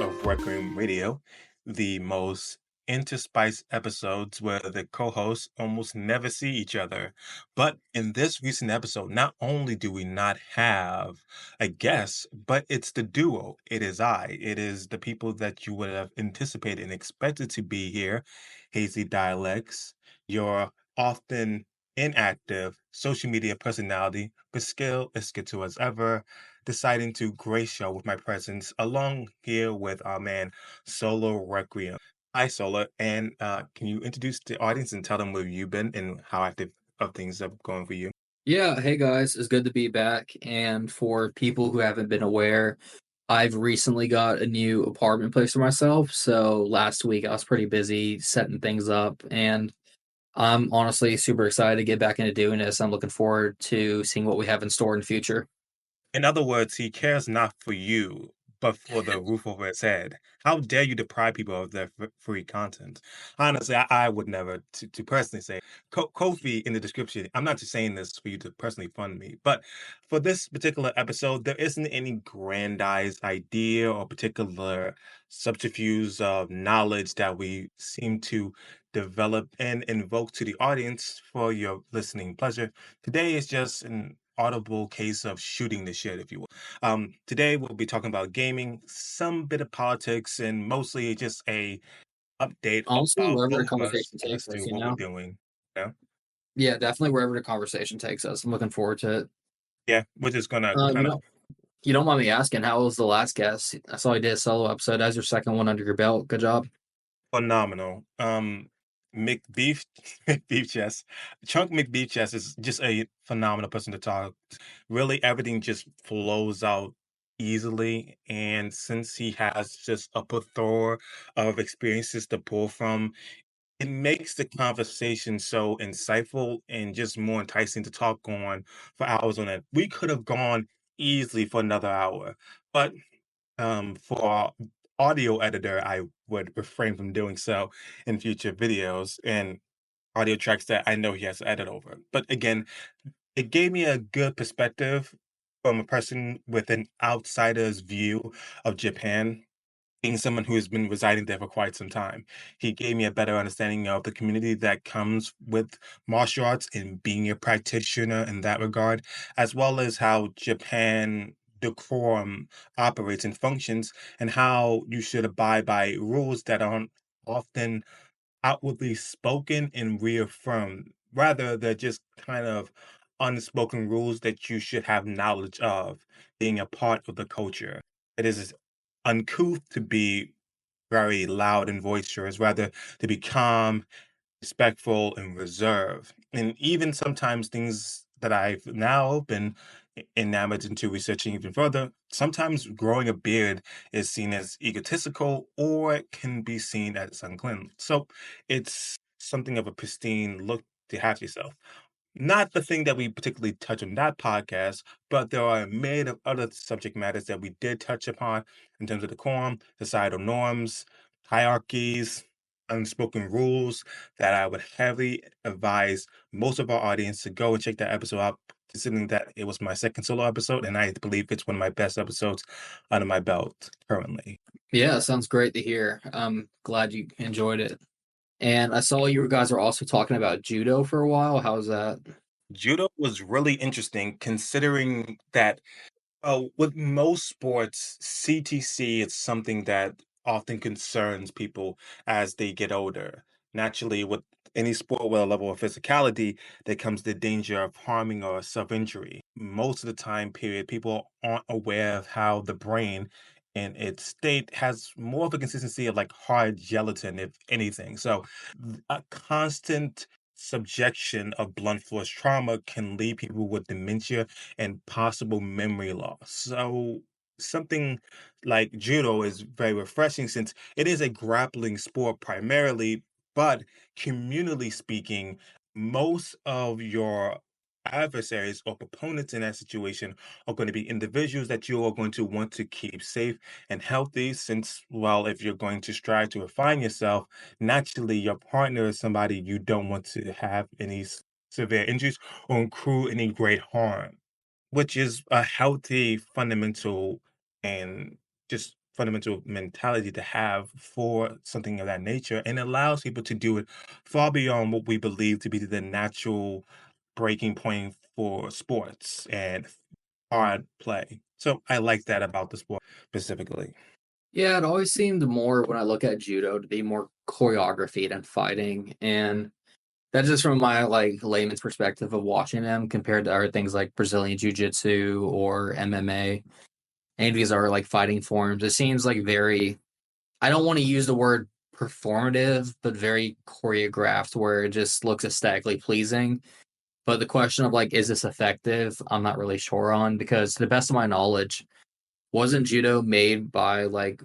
of Requiem Radio, the most interspiced episodes where the co-hosts almost never see each other. But in this recent episode, not only do we not have a guest, but it's the duo. It is I. It is the people that you would have anticipated and expected to be here. Hazy Dialects, your often inactive social media personality, but still as skittle as ever, deciding to grace y'all with my presence along here with our man Solo Requiem. Hi, Solo, and can you introduce the audience and tell them where you've been and how active of things are going for you? Yeah, hey guys, it's good to be back. And for people who haven't been aware, I've recently got a new apartment place for myself. So last week I was pretty busy setting things up, and I'm honestly super excited to get back into doing this. I'm looking forward to seeing what we have in store in the future. In other words, he cares not for you, but for the roof over his head. How dare you deprive people of their free content? Honestly, I would never, to personally say, Kofi in the description. I'm not just saying this for you to personally fund me, but for this particular episode, there isn't any grandized idea or particular subterfuge of knowledge that we seem to develop and invoke to the audience for your listening pleasure. Today is just an audible case of shooting the shit, if you will. Today we'll be talking about gaming, some bit of politics, and mostly just a update Honestly, about wherever the both of us conversation as takes to us, what we're doing. Yeah, Yeah, definitely wherever the conversation takes us. I'm looking forward to it. yeah, we're just gonna Uh, you kind of know, you don't mind me asking, how was the last guest? I saw you did a solo episode. As your second one under your belt. Good job. phenomenal. McBeef, McBeef Chest, Chunk McBeef Chest is just a phenomenal person to talk. Really, everything just flows out easily, and since he has just a plethora of experiences to pull from, it makes the conversation so insightful and just more enticing to talk on for hours on end. We could have gone easily for another hour, but for our audio editor, I would refrain from doing so in future videos and audio tracks that I know he has to edit over. But again, it gave me a good perspective from a person with an outsider's view of Japan, being someone who has been residing there for quite some time. He gave me a better understanding of the community that comes with martial arts and being a practitioner in that regard, as well as how Japan decorum operates and functions, and how you should abide by rules that aren't often outwardly spoken and reaffirmed. Rather, they're just kind of unspoken rules that you should have knowledge of, being a part of the culture. It is uncouth to be very loud and boisterous, rather to be calm, respectful, and reserved. And even sometimes things that I've now been enamored into researching even further, sometimes growing a beard is seen as egotistical or it can be seen as unclean. So it's something of a pristine look to have yourself. Not the thing that we particularly touch on that podcast, but there are a myriad of other subject matters that we did touch upon in terms of decorum, societal norms, hierarchies, unspoken rules that I would heavily advise most of our audience to go and check that episode out, considering that it was my second solo episode, and I believe it's one of my best episodes under my belt currently. Yeah, sounds great to hear. I'm glad you enjoyed it. And I saw you guys are also talking about judo for a while. How's that? Judo was really interesting considering that with most sports, CTC is something that often concerns people as they get older. Naturally, with any sport with a level of physicality, there comes the danger of harming or self-injury. Most of the time period, people aren't aware of how the brain in its state has more of a consistency of like hard gelatin, if anything. So a constant subjection of blunt force trauma can leave people with dementia and possible memory loss. So something like judo is very refreshing since it is a grappling sport primarily, but communally speaking, most of your adversaries or proponents in that situation are going to be individuals that you are going to want to keep safe and healthy since, well, if you're going to strive to refine yourself, naturally your partner is somebody you don't want to have any severe injuries or accrue any great harm, which is a healthy, fundamental, and just fundamental mentality to have for something of that nature, and allows people to do it far beyond what we believe to be the natural breaking point for sports and hard play. So I like that about the sport specifically. Yeah, it always seemed more when I look at judo to be more choreography than fighting, and that's just from my like layman's perspective of watching them compared to other things like Brazilian jiu-jitsu or MMA. Any of these are like fighting forms. It seems like very, I don't want to use the word performative, but very choreographed where it just looks aesthetically pleasing. But the question of like, is this effective? I'm not really sure on because to the best of my knowledge, wasn't judo made by like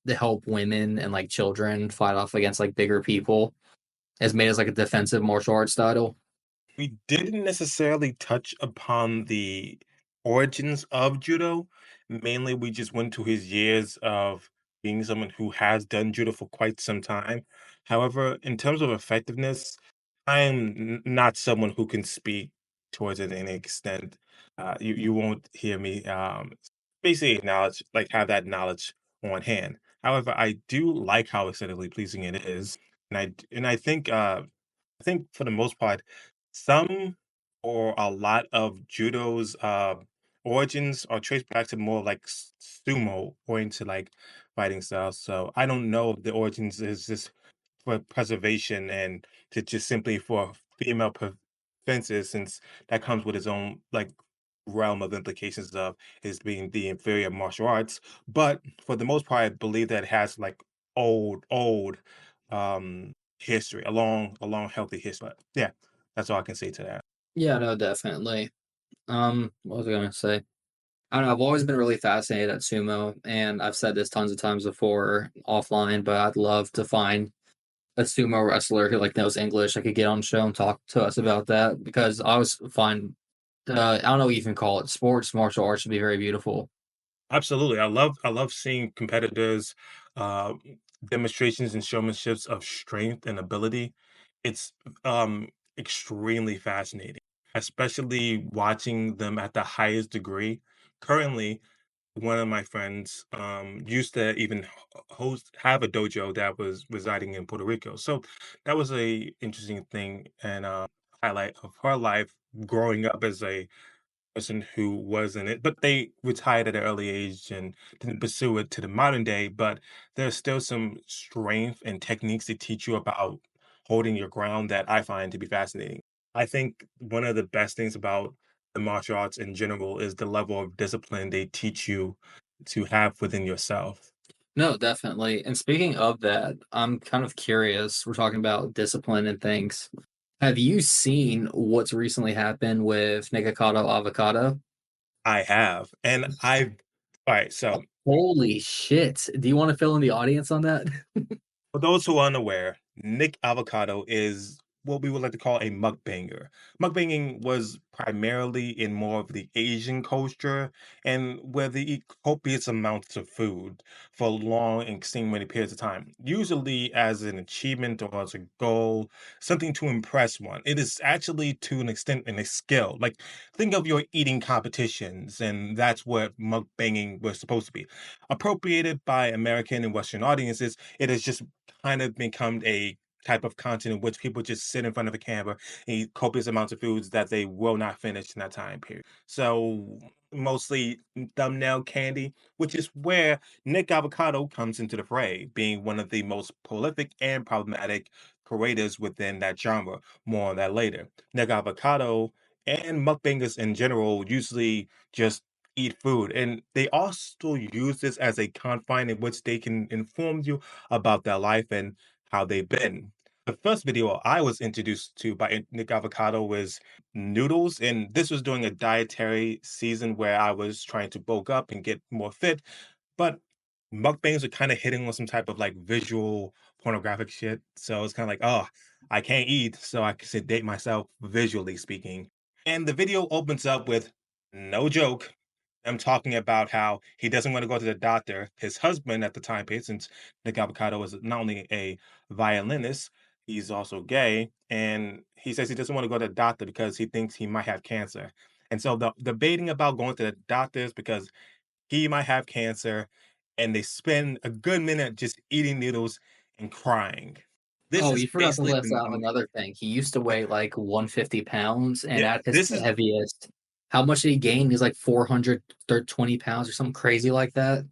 to help women and like children fight off against like bigger people? As made as like a defensive martial arts title. We didn't necessarily touch upon the origins of judo. Mainly, we just went to his years of being someone who has done judo for quite some time. However, in terms of effectiveness, I am not someone who can speak towards it in any extent. You won't hear me basically acknowledge, like, have that knowledge on hand. However, I do like how aesthetically pleasing it is, and I think for the most part, some or a lot of judo's origins are traced back to more like sumo or into like fighting styles. So I don't know if the origins is just for preservation and to just simply for female offenses, since that comes with its own like realm of implications of is being the inferior martial arts. But for the most part, I believe that it has like old history, a long healthy history. But yeah, that's all I can say to that. Yeah, no, definitely. What was I gonna say? I don't know. I've always been really fascinated at sumo, and I've said this tons of times before offline, but I'd love to find a sumo wrestler who like knows English. I could get on the show and talk to us about that because I always find I don't know what you can call it. Sports martial arts should be very beautiful. Absolutely. I love seeing competitors uh demonstrations and showmanships of strength and ability. It's um extremely fascinating, especially watching them at the highest degree. Currently, one of my friends used to even host have a dojo that was residing in Puerto Rico. So that was a interesting thing and highlight of her life growing up as a person who was in it, but they retired at an early age and didn't pursue it to the modern day. But there's still some strength and techniques to teach you about holding your ground that I find to be fascinating. I think one of the best things about the martial arts in general is the level of discipline they teach you to have within yourself. No, definitely. And speaking of that, I'm kind of curious. We're talking about discipline and things. Have you seen what's recently happened with Nikocado Avocado? I have, and I've all right. So Holy shit. Do you want to fill in the audience on that? for those who are unaware, Nick Avocado is what we would like to call a mukbanger. Mukbanging was primarily in more of the Asian culture and where they eat copious amounts of food for long and extended periods of time, usually as an achievement or as a goal, something to impress one. It is actually to an extent and a skill. Like think of your eating competitions, and that's what mukbanging was supposed to be. Appropriated by American and Western audiences, it has just kind of become a type of content in which people just sit in front of a camera and eat copious amounts of foods that they will not finish in that time period. So mostly thumbnail candy, which is where Nick Avocado comes into the fray, being one of the most prolific and problematic creators within that genre. More on that later. Nick Avocado and mukbangers in general usually just eat food, and they also use this as a confine in which they can inform you about their life and how they've been. The first video I was introduced to by Nick Avocado was noodles, and this was during a dietary season where I was trying to bulk up and get more fit. But mukbangs are kind of hitting on some type of like visual pornographic shit. So it's kind of like, oh, I can't eat, so I can sedate myself visually speaking. And the video opens up with no joke. I'm talking about how he doesn't want to go to the doctor. His husband at the time, since Nick Avocado was not only a violinist, he's also gay. And he says he doesn't want to go to the doctor because he thinks he might have cancer. And so the debating about going to the doctors because he might have cancer and they spend a good minute just eating noodles and crying. This Oh, is you forgot to basically list the out another thing. He used to weigh like 150 pounds, and yeah, at his this is heaviest, how much did he gain? He's like 420 pounds or something crazy like that.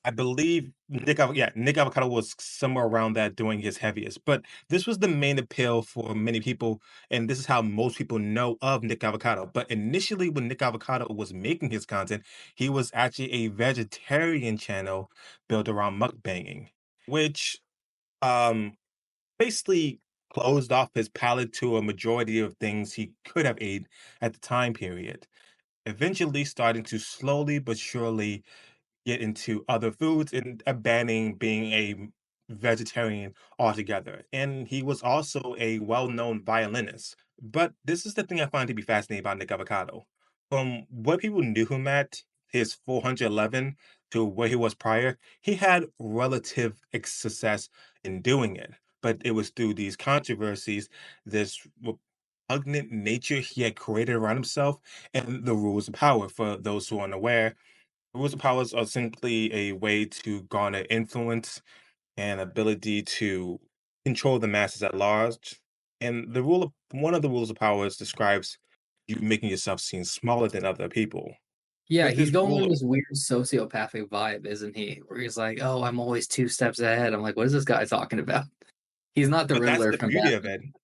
I believe Nick Avocado was somewhere around that doing his heaviest, but this was the main appeal for many people, and this is how most people know of Nick Avocado. But initially, when Nick Avocado was making his content, he was actually a vegetarian channel built around mukbanging, which um basically closed off his palate to a majority of things he could have ate at the time period, eventually starting to slowly but surely get into other foods and abandoning being a vegetarian altogether. And he was also a well-known violinist. But this is the thing I find to be fascinating about Nick Avocado. From what people knew him at, his 411 to where he was prior, he had relative success in doing it. But it was through these controversies, this repugnant nature he had created around himself, and the rules of power. For those who are unaware, rules of powers are simply a way to garner influence and ability to control the masses at large. And one of the rules of powers describes you making yourself seem smaller than other people. Yeah, With he's this going rule on of this weird sociopathic vibe, isn't he? Where he's like, "Oh, I'm always two steps ahead." I'm like, "What is this guy talking about?" He's not the but that's Riddler the from beauty of Batman. it.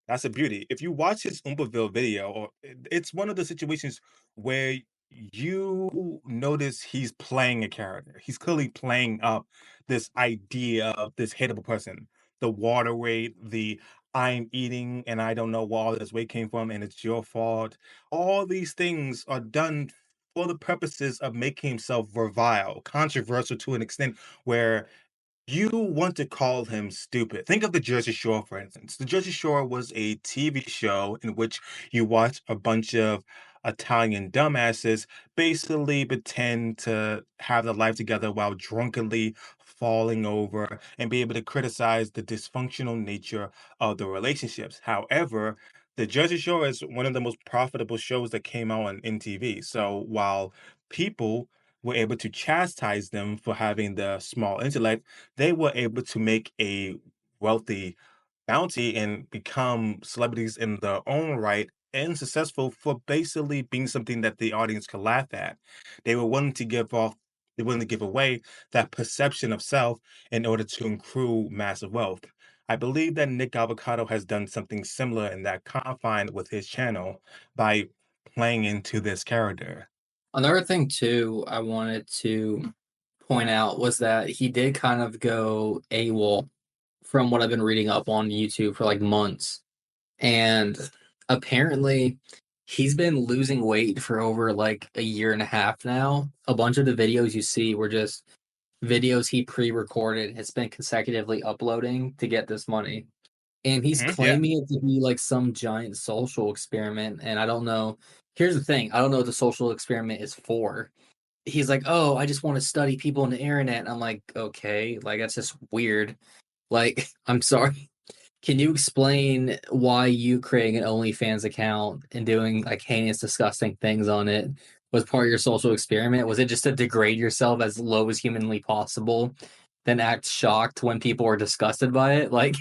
That's the beauty. If you watch his Oompaville video, it's one of the situations where you notice he's playing a character. He's clearly playing up this idea of this hateable person. The water weight, the I'm eating and I don't know where all this weight came from and it's your fault. All these things are done for the purposes of making himself revile, controversial to an extent where you want to call him stupid. Think of the Jersey Shore, for instance. The Jersey Shore was a TV show in which you watch a bunch of Italian dumbasses basically pretend to have their life together while drunkenly falling over and be able to criticize the dysfunctional nature of the relationships. However, the Jersey Shore is one of the most profitable shows that came out on MTV. So while people were able to chastise them for having the small intellect, they were able to make a wealthy bounty and become celebrities in their own right and successful for basically being something that the audience could laugh at. They were willing to they're willing to give away that perception of self in order to accrue massive wealth. I believe that Nick Avocado has done something similar in that confine with his channel by playing into this character. Another thing too, I wanted to point out was that he did kind of go AWOL from what I've been reading up on YouTube for like months. And apparently he's been losing weight for over like a year and a half now. A bunch of the videos you see were just videos he pre-recorded, has been consecutively uploading to get this money. And he's Mhm, yeah. claiming it to be like some giant social experiment. And I don't know. Here's the thing, I don't know what the social experiment is for. He's like, "Oh, I just want to study people on the internet." And I'm like, okay, like that's just weird. Like, I'm sorry. Can you explain why you creating an OnlyFans account and doing like heinous, disgusting things on it was part of your social experiment? Was it just to degrade yourself as low as humanly possible, then act shocked when people are disgusted by it? Like,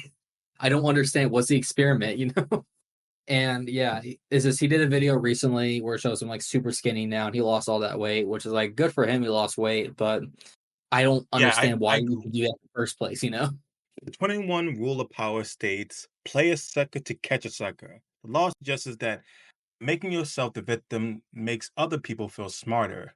I don't understand. What's the experiment, you know? And yeah, is this he did a video recently where it shows him like super skinny now and he lost all that weight, which is like good for him, he lost weight, but I don't Yeah, understand why I you would do that in the first place, you know? The 21 rule of power states, play a sucker to catch a sucker. The law suggests that making yourself the victim makes other people feel smarter,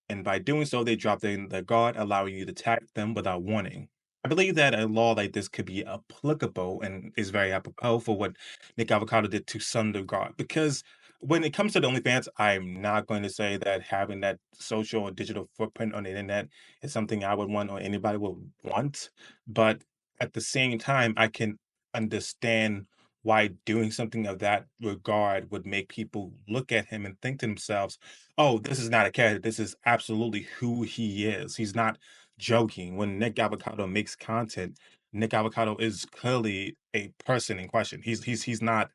and by doing so, they drop their guard, allowing you to attack them without warning. I believe that a law like this could be applicable and is very apropos for what Nick Avocado did to Sundergaard. Because when it comes to the OnlyFans, I'm not going to say that having that social or digital footprint on the internet is something I would want or anybody would want. But at the same time, I can understand why doing something of that regard would make people look at him and think to themselves, oh, this is not a character. This is absolutely who he is. He's not joking. When Nick Avocado makes content, Nick Avocado is clearly a person in question. He's not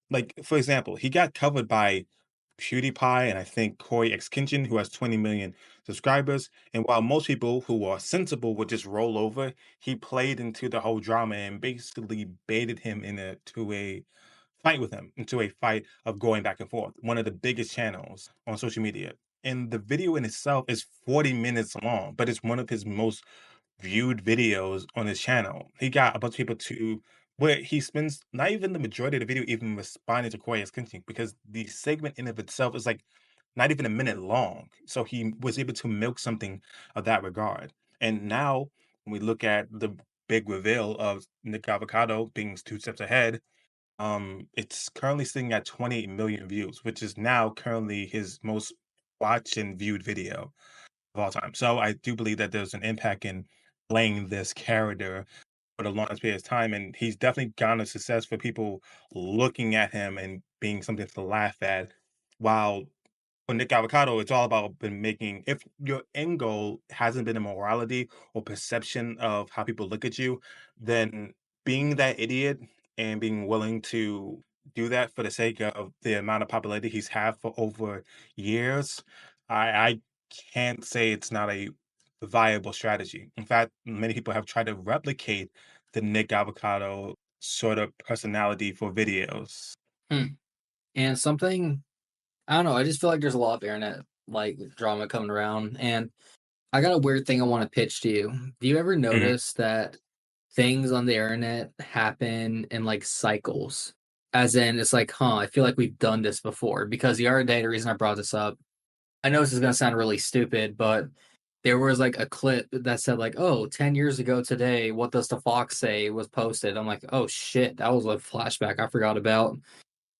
like, for example, he got covered by PewDiePie, and I think Corey X Kinchin, who has 20 million subscribers. And while most people who are sensible would just roll over, he played into the whole drama and basically baited him into a fight with him, into a fight of going back and forth. One of the biggest channels on social media. And the video in itself is 40 minutes long, but it's one of his most viewed videos on his channel. He got a bunch of people to where he spends not even the majority of the video even responding to Corey's content because the segment in of itself is like not even a minute long. So he was able to milk something of that regard. And now when we look at the big reveal of Nick Avocado being two steps ahead, it's currently sitting at 28 million views, which is now currently his most watched and viewed video of all time. So I do believe that there's an impact in playing this character for the longest period of time, and he's definitely garnered success for people looking at him and being something to laugh at. While for Nick Avocado, it's all about been making if your end goal hasn't been immorality or perception of how people look at you, then being that idiot and being willing to do that for the sake of the amount of popularity he's had for over years, I can't say it's not a viable strategy. In fact, many people have tried to replicate the Nick Avocado sort of personality for videos. Hmm. And something I don't know. I just feel like there's a lot of internet like drama coming around, and I got a weird thing I want to pitch to you. Do you ever Mhm. notice that things on the internet happen in like cycles? As in, it's like, huh, I feel like we've done this before. Because the other day, the reason I brought this up, I know this is gonna sound really stupid, but there was like a clip that said like, "Oh, 10 years ago today, what does the fox say?" was posted. I'm like, "Oh shit, that was a flashback I forgot about."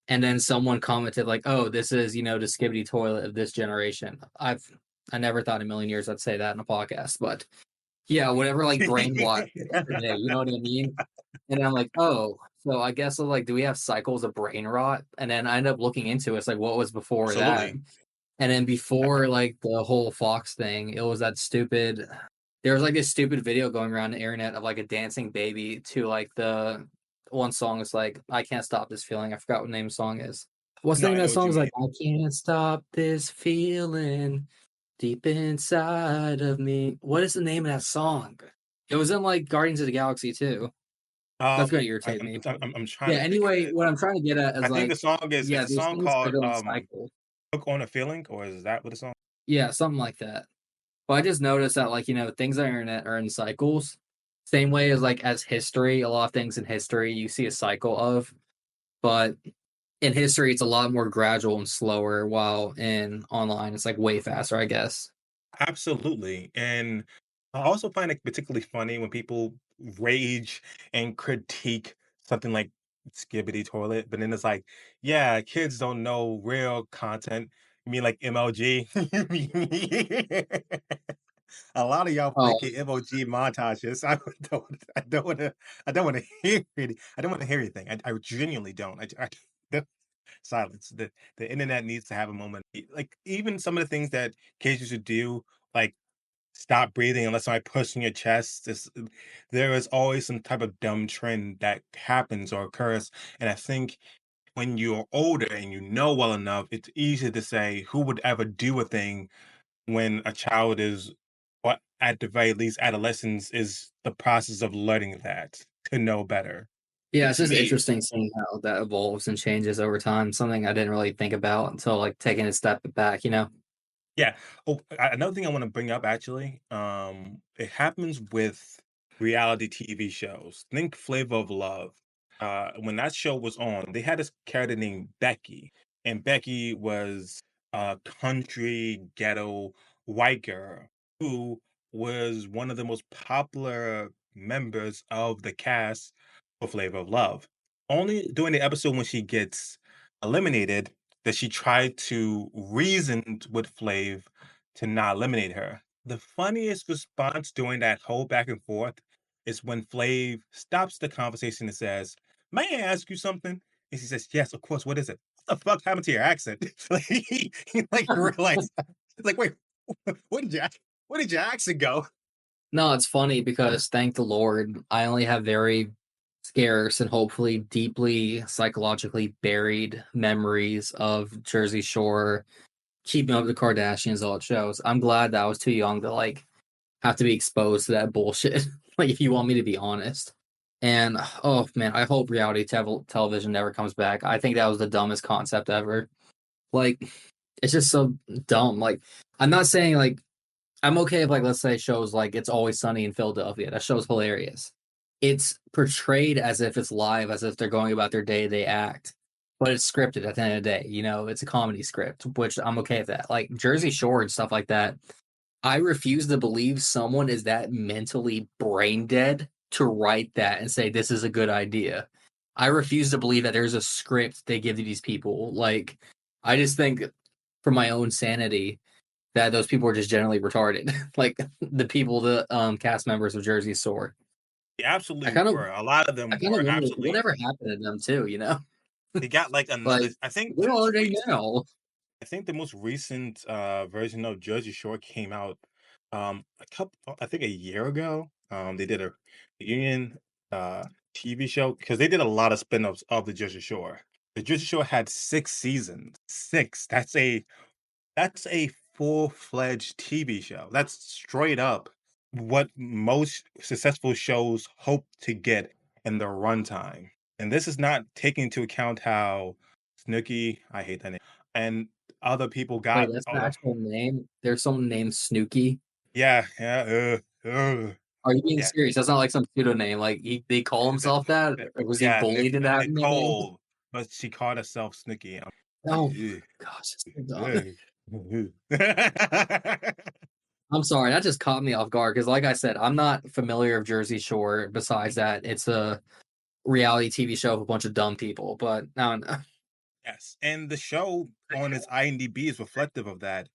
And then someone commented like, "Oh, this is, the skibbity toilet of this generation." I never thought in a million years I'd say that in a podcast, but yeah, whatever like brainwash today, you know what I mean? And I'm like, "Oh, so I guess like do we have cycles of brain rot?" And then I end up looking into it. It's like what was before that? Absolutely. And then before like the whole Fox thing, it was that stupid there was like this stupid video going around the internet of like a dancing baby to like the one song is like I can't stop this feeling. I forgot what the name of the song is. What's the No, name I of know that what song? you Is like mean. I can't stop this feeling deep inside of me. What is the name of that song? It was in like Guardians of the Galaxy too. That's gonna I, irritate I'm, me. But I'm trying yeah, to think of anyway, it. what I'm trying to get at I is think the like, song is yeah, it's a there's song things that called go in cycles. "Hook on a Feeling," or is that what the song? Yeah, something like that. But I just noticed that, like, things on the internet are in cycles. Same way as, like, as history, a lot of things in history you see a cycle of. But in history, it's a lot more gradual and slower, while in online, it's like way faster, I guess. Absolutely, and I also find it particularly funny when people rage and critique something like Skibbity Toilet, but then it's like, yeah, kids don't know real content. You mean like MLG? A lot of y'all Oh, making MLG montages. I don't wanna hear it. I don't wanna hear anything. I genuinely don't. The silence. The internet needs to have a moment. Like, even some of the things that kids used to do, like stop breathing unless somebody pushes in your chest. There is always some type of dumb trend that happens or occurs. And I think when you're older and you know well enough, it's easy to say who would ever do a thing when a child is, or at the very least, adolescence is the process of learning that to know better. yeah, it's To just me, interesting seeing how that evolves and changes over time. Something I didn't really think about until, like, taking a step back, you know? yeah. Oh, another thing I want to bring up actually, it happens with reality TV shows. Think Flavor of Love. When that show was on, they had this character named Becky, and Becky was a country ghetto white girl who was one of the most popular members of the cast for Flavor of Love. Only during the episode when she gets eliminated that she tried to reason with Flav to not eliminate her. The funniest response during that whole back and forth is when Flav stops the conversation and says, "May I ask you something?" And she says, "Yes, of course. What is it? What the fuck happened to your accent?" Like he like realized, like, wait, where did your where did your accent go? No, it's funny because thank the Lord, I only have very scarce and hopefully deeply psychologically buried memories of Jersey Shore, keeping up with the Kardashians, all it shows. I'm glad that I was too young to like have to be exposed to that bullshit. Like, if you want me to be honest. And oh man, I hope reality television never comes back. I think that was the dumbest concept ever. Like, it's just so dumb. Like, I'm not saying like I'm okay if like let's say shows like It's Always Sunny in Philadelphia. That show's hilarious. It's portrayed as if it's live, as if they're going about their day-to-day act, but it's scripted at the end of the day. You know, it's a comedy script, which I'm okay with that. Like Jersey Shore and stuff like that. I refuse to believe someone is that mentally brain dead to write that and say this is a good idea. I refuse to believe that there's a script they give to these people. Like, I just think for my own sanity that those people are just generally retarded. Like the people, the cast members of Jersey Shore. They I absolutely kind of, were. A lot of I them kind of were wonder absolutely. whatever happened to them too. You know, They got like another. like I think the where are most they recent. now? I think the most recent version of Jersey Shore came out a couple. I think a year ago. They did a reunion TV show because they did a lot of spin-offs of the Jersey Shore. The Jersey Shore had 6 seasons. Six. That's a full-fledged TV show. That's straight up what most successful shows hope to get in their runtime. And this is not taking into account how Snooki, I hate that name, and other people Wait, got that's the actual name. There's someone named Snooky. yeah, yeah, Are you being yeah, serious? That's not like some pseudo name. Like they call th- himself that, or was he yeah, bullied into having that name? Nicole, but she called herself Snooki. Oh I'm gosh, it's so dumb. like, I'm sorry, that just caught me off guard because, like I said, I'm not familiar with Jersey Shore. Besides that, it's a reality TV show of a bunch of dumb people. But now, Yes, and the show on its IMDb is reflective of that.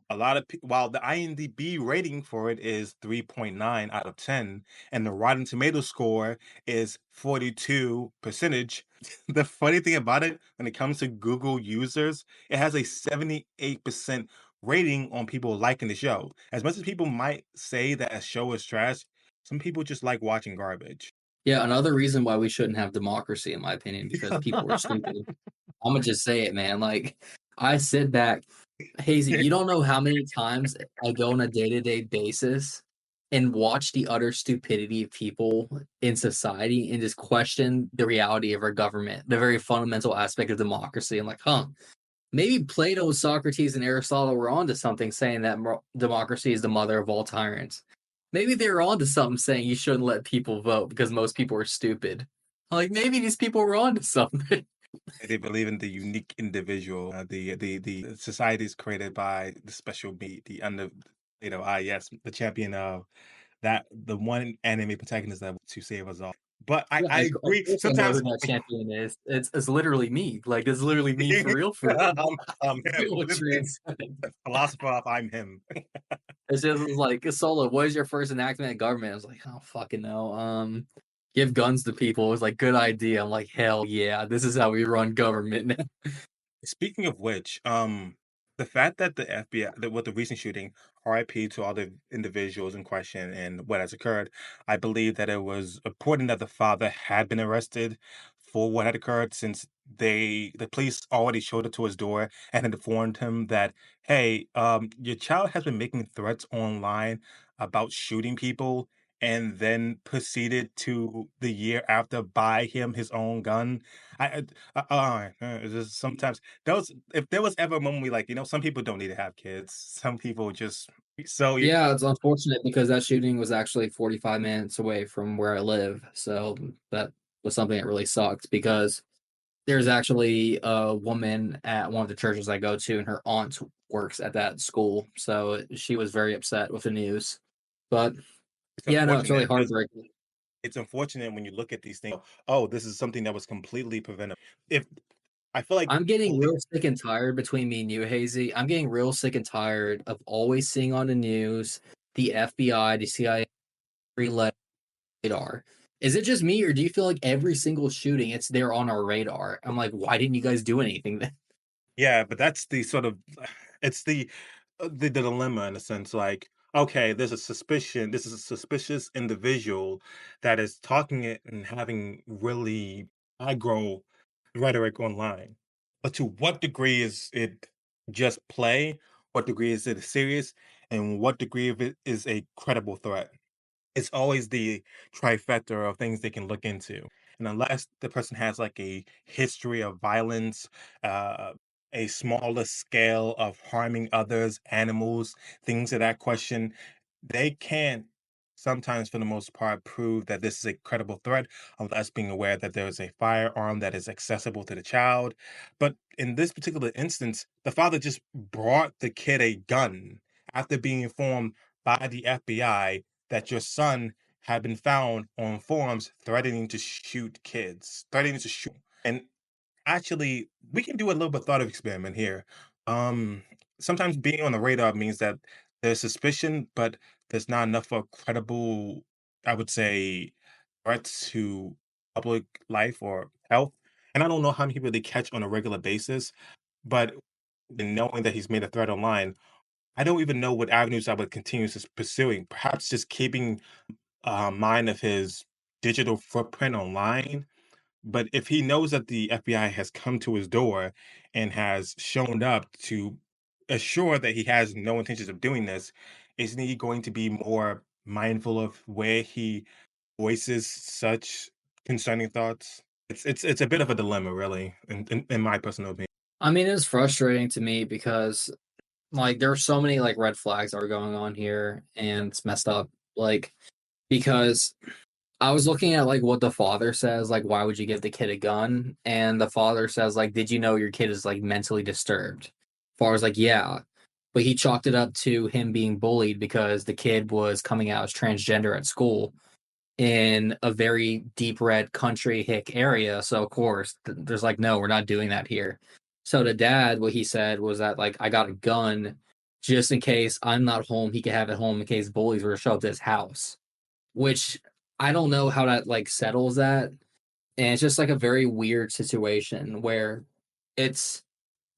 A lot of while the IMDb rating for it is 3.9 out of 10, and the Rotten Tomato score is 42 percentage. The funny thing about it, when it comes to Google users, it has a 78% rating on people liking the show. As much as people might say that a show is trash, some people just like watching garbage. yeah, another reason why we shouldn't have democracy, in my opinion, because people are stupid. I'm gonna just say it, man. Like I sit back, Hazy. You don't know how many times I go on a day-to-day basis and watch the utter stupidity of people in society and just question the reality of our government, the very fundamental aspect of democracy. I'm like, huh, maybe Plato, Socrates, and Aristotle were onto something saying that democracy is the mother of all tyrants. Maybe they were onto something saying you shouldn't let people vote because most people are stupid. Like maybe these people were onto something. They believe in the unique individual, the society is created by the special being, the under, yes, the champion of that, the one anime protagonist that to save us all. But I Yeah, I of agree. course I know who Sometimes that champion is. It's literally me. Like it's literally me for real, for real. I'm him. Feel This transcendent. philosopher of I'm him. It's just like Sola, what is your first enactment of government? I was like, I don't fucking know. Give guns to people. It was like good idea. I'm like, hell yeah, this is how we run government now. Speaking of which, the fact that the FBI, with the recent shooting, RIP to all the individuals in question and what has occurred, I believe that it was important that the father had been arrested for what had occurred since the police already showed up to his door and had informed him that, hey, your child has been making threats online about shooting people and then proceeded to the year after buy him his own gun. It's just sometimes those if there was ever a moment we like, some people don't need to have kids. Some people just so you Yeah, it's unfortunate because that shooting was actually 45 minutes away from where I live. So that was something that really sucked because there's actually a woman at one of the churches I go to, and her aunt works at that school. So she was very upset with the news. But it's yeah, no, it's really unfortunate because heartbreaking. it's unfortunate when you look at these things. Oh, this is something that was completely preventable. If I feel like I'm getting poli- real sick and tired between me and you, Hazy. I'm getting real sick and tired of always seeing on the news the FBI, the CIA radar. Is it just me, or do you feel like every single shooting it's there on our radar? I'm like, why didn't you guys do anything then? yeah, but that's the sort of it's the dilemma in a sense. Like, okay, there's a suspicion. This is a suspicious individual that is talking it and having really aggro rhetoric online. But to what degree is it just play? What degree is it serious? And what degree of it is a credible threat? It's always the trifecta of things they can look into. And unless the person has like a history of violence, uh, a smaller scale of harming others, animals, things of that question, they can't sometimes, for the most part, prove that this is a credible threat unless being aware that there is a firearm that is accessible to the child. But in this particular instance, the father just brought the kid a gun after being informed by the FBI that your son had been found on forums threatening to shoot kids, threatening to shoot. And actually, we can do a little bit thought experiment here. Um, Sometimes being on the radar means that there's suspicion, but there's not enough of credible, I would say, threats to public life or health. And I don't know how many people they catch on a regular basis, but in knowing that he's made a threat online, I don't even know what avenues I would continue pursuing. Perhaps just keeping mind of his digital footprint online. But if he knows that the FBI has come to his door and has shown up to assure that he has no intentions of doing this, isn't he going to be more mindful of where he voices such concerning thoughts? It's a bit of a dilemma, really, in my personal opinion. I mean, it's frustrating to me because like there are so many like red flags that are going on here, and it's messed up. Like because I was looking at like what the father says, like why would you give the kid a gun? And the father says like, did you know your kid is like mentally disturbed? Father's like, yeah, but he chalked it up to him being bullied because the kid was coming out as transgender at school in a very deep red country hick area. So of course, there's like, no, we're not doing that here. So the dad, what he said was that like I got a gun just in case I'm not home, he could have it home in case bullies were to show up to his house. Which I don't know how that like settles that. And it's just like a very weird situation where it's